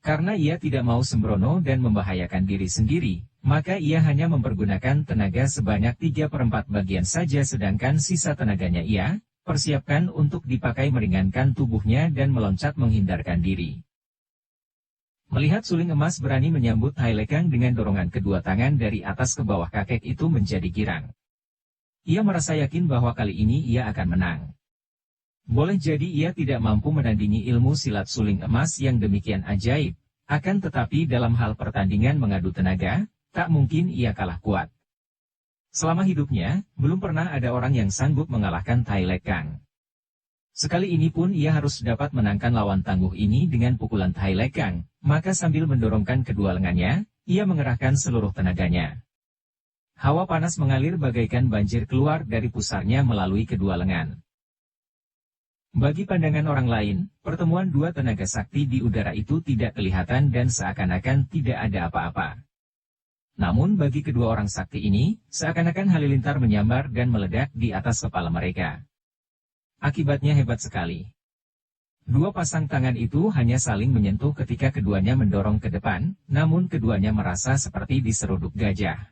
Karena ia tidak mau sembrono dan membahayakan diri sendiri, maka ia hanya mempergunakan tenaga sebanyak 3/4 bagian saja sedangkan sisa tenaganya ia persiapkan untuk dipakai meringankan tubuhnya dan meloncat menghindarkan diri. Melihat suling emas berani menyambut Tai Lekang dengan dorongan kedua tangan dari atas ke bawah, kakek itu menjadi girang. Ia merasa yakin bahwa kali ini ia akan menang. Boleh jadi ia tidak mampu menandingi ilmu silat suling emas yang demikian ajaib, akan tetapi dalam hal pertandingan mengadu tenaga, tak mungkin ia kalah kuat. Selama hidupnya, belum pernah ada orang yang sanggup mengalahkan Tai Lekang. Sekali ini pun ia harus dapat menangkan lawan tangguh ini dengan pukulan Tai Lekang, maka sambil mendorongkan kedua lengannya, ia mengerahkan seluruh tenaganya. Hawa panas mengalir bagaikan banjir keluar dari pusarnya melalui kedua lengan. Bagi pandangan orang lain, pertemuan dua tenaga sakti di udara itu tidak kelihatan dan seakan-akan tidak ada apa-apa. Namun bagi kedua orang sakti ini, seakan-akan halilintar menyambar dan meledak di atas kepala mereka. Akibatnya hebat sekali. Dua pasang tangan itu hanya saling menyentuh ketika keduanya mendorong ke depan, namun keduanya merasa seperti diseruduk gajah.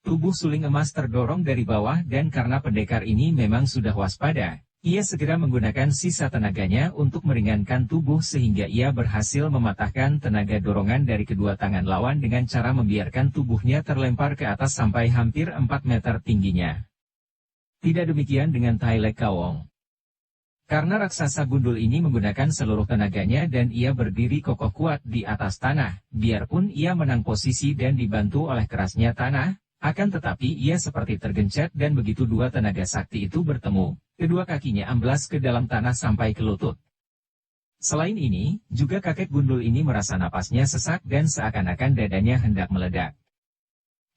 Tubuh suling emas terdorong dari bawah dan karena pendekar ini memang sudah waspada, ia segera menggunakan sisa tenaganya untuk meringankan tubuh sehingga ia berhasil mematahkan tenaga dorongan dari kedua tangan lawan dengan cara membiarkan tubuhnya terlempar ke atas sampai hampir 4 meter tingginya. Tidak demikian dengan Tai Lekang. Karena raksasa gundul ini menggunakan seluruh tenaganya dan ia berdiri kokoh kuat di atas tanah, biarpun ia menang posisi dan dibantu oleh kerasnya tanah, akan tetapi ia seperti tergencet dan begitu dua tenaga sakti itu bertemu, kedua kakinya amblas ke dalam tanah sampai ke lutut. Selain ini, juga kakek gundul ini merasa napasnya sesak dan seakan-akan dadanya hendak meledak.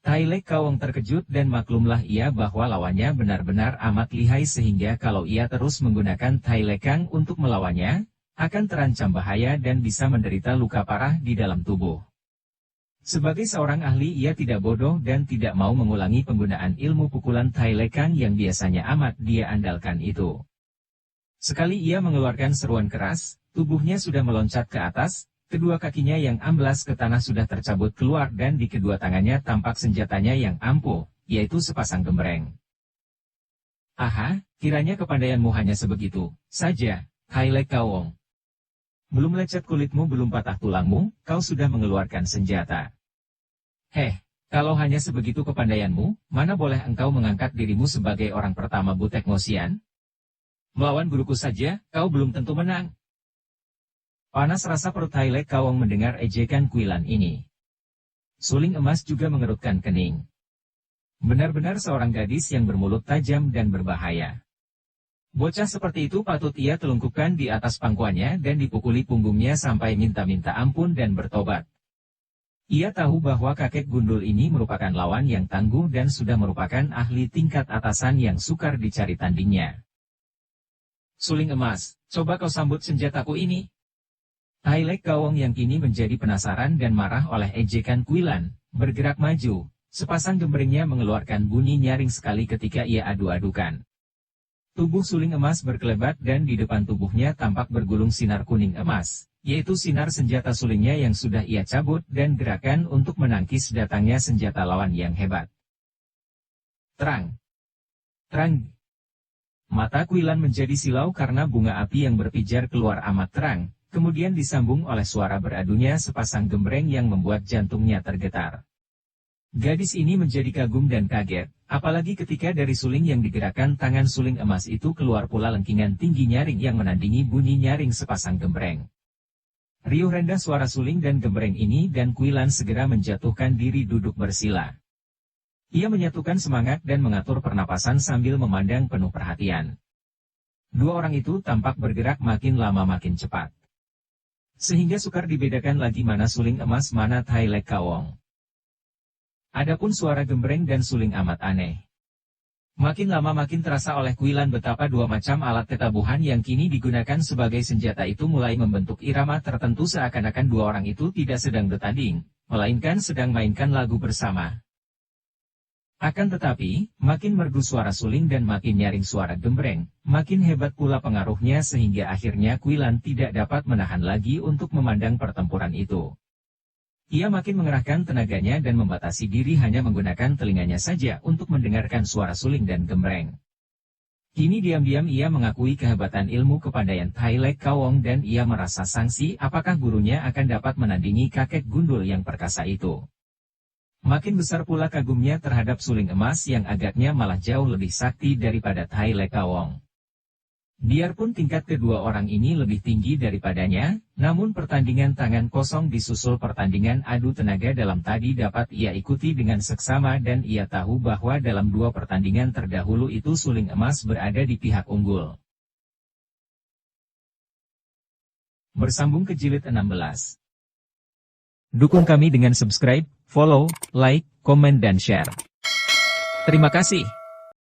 Tai Lekang terkejut dan maklumlah ia bahwa lawannya benar-benar amat lihai sehingga kalau ia terus menggunakan Tai Lekang untuk melawannya, akan terancam bahaya dan bisa menderita luka parah di dalam tubuh. Sebagai seorang ahli ia tidak bodoh dan tidak mau mengulangi penggunaan ilmu pukulan Tai Lekang yang biasanya amat dia andalkan itu. Sekali ia mengeluarkan seruan keras, tubuhnya sudah meloncat ke atas. Kedua kakinya yang amblas ke tanah sudah tercabut keluar dan di kedua tangannya tampak senjatanya yang ampuh, yaitu sepasang gembreng. Aha, kiranya kepandaianmu hanya sebegitu saja, Tai Lekang. Belum lecet kulitmu, belum patah tulangmu, kau sudah mengeluarkan senjata. Kalau hanya sebegitu kepandaianmu, mana boleh engkau mengangkat dirimu sebagai orang pertama Butek Ngosian? Melawan guruku saja, kau belum tentu menang. Panas rasa perut Tai Lekang mendengar ejekan kuilan ini. Suling emas juga mengerutkan kening. Benar-benar seorang gadis yang bermulut tajam dan berbahaya. Bocah seperti itu patut ia telungkupkan di atas pangkuannya dan dipukuli punggungnya sampai minta-minta ampun dan bertobat. Ia tahu bahwa kakek gundul ini merupakan lawan yang tangguh dan sudah merupakan ahli tingkat atasan yang sukar dicari tandingnya. Suling emas, coba kau sambut senjataku ini. Tai Lekang yang kini menjadi penasaran dan marah oleh ejekan kuilan, bergerak maju, sepasang gembrengnya mengeluarkan bunyi nyaring sekali ketika ia adu-adukan. Tubuh suling emas berkelebat dan di depan tubuhnya tampak bergulung sinar kuning emas, yaitu sinar senjata sulingnya yang sudah ia cabut dan gerakan untuk menangkis datangnya senjata lawan yang hebat. Terang! Terang! Mata kuilan menjadi silau karena bunga api yang berpijar keluar amat terang. Kemudian disambung oleh suara beradunya sepasang gembreng yang membuat jantungnya tergetar. Gadis ini menjadi kagum dan kaget, apalagi ketika dari suling yang digerakkan tangan suling emas itu keluar pula lengkingan tinggi nyaring yang menandingi bunyi nyaring sepasang gembreng. Riuh rendah suara suling dan gembreng ini dan kuilan segera menjatuhkan diri duduk bersila. Ia menyatukan semangat dan mengatur pernapasan sambil memandang penuh perhatian. Dua orang itu tampak bergerak makin lama makin cepat. Sehingga sukar dibedakan lagi mana suling emas mana Tai Lekang. Adapun suara gembreng dan suling amat aneh. Makin lama makin terasa oleh kuilan betapa dua macam alat tetabuhan yang kini digunakan sebagai senjata itu mulai membentuk irama tertentu seakan-akan dua orang itu tidak sedang bertanding, melainkan sedang mainkan lagu bersama. Akan tetapi, makin merdu suara suling dan makin nyaring suara gembreng, makin hebat pula pengaruhnya sehingga akhirnya kuilan tidak dapat menahan lagi untuk memandang pertempuran itu. Ia makin mengerahkan tenaganya dan membatasi diri hanya menggunakan telinganya saja untuk mendengarkan suara suling dan gembreng. Kini diam-diam ia mengakui kehebatan ilmu kepandaian Tai Lek Kawong dan ia merasa sangsi apakah gurunya akan dapat menandingi kakek gundul yang perkasa itu. Makin besar pula kagumnya terhadap suling emas yang agaknya malah jauh lebih sakti daripada Tai Lek Kawong. Biarpun tingkat kedua orang ini lebih tinggi daripadanya, namun pertandingan tangan kosong disusul pertandingan adu tenaga dalam tadi dapat ia ikuti dengan seksama dan ia tahu bahwa dalam dua pertandingan terdahulu itu suling emas berada di pihak unggul. Bersambung ke jilid 16. Dukung kami dengan subscribe, follow, like, komen dan share. Terima kasih.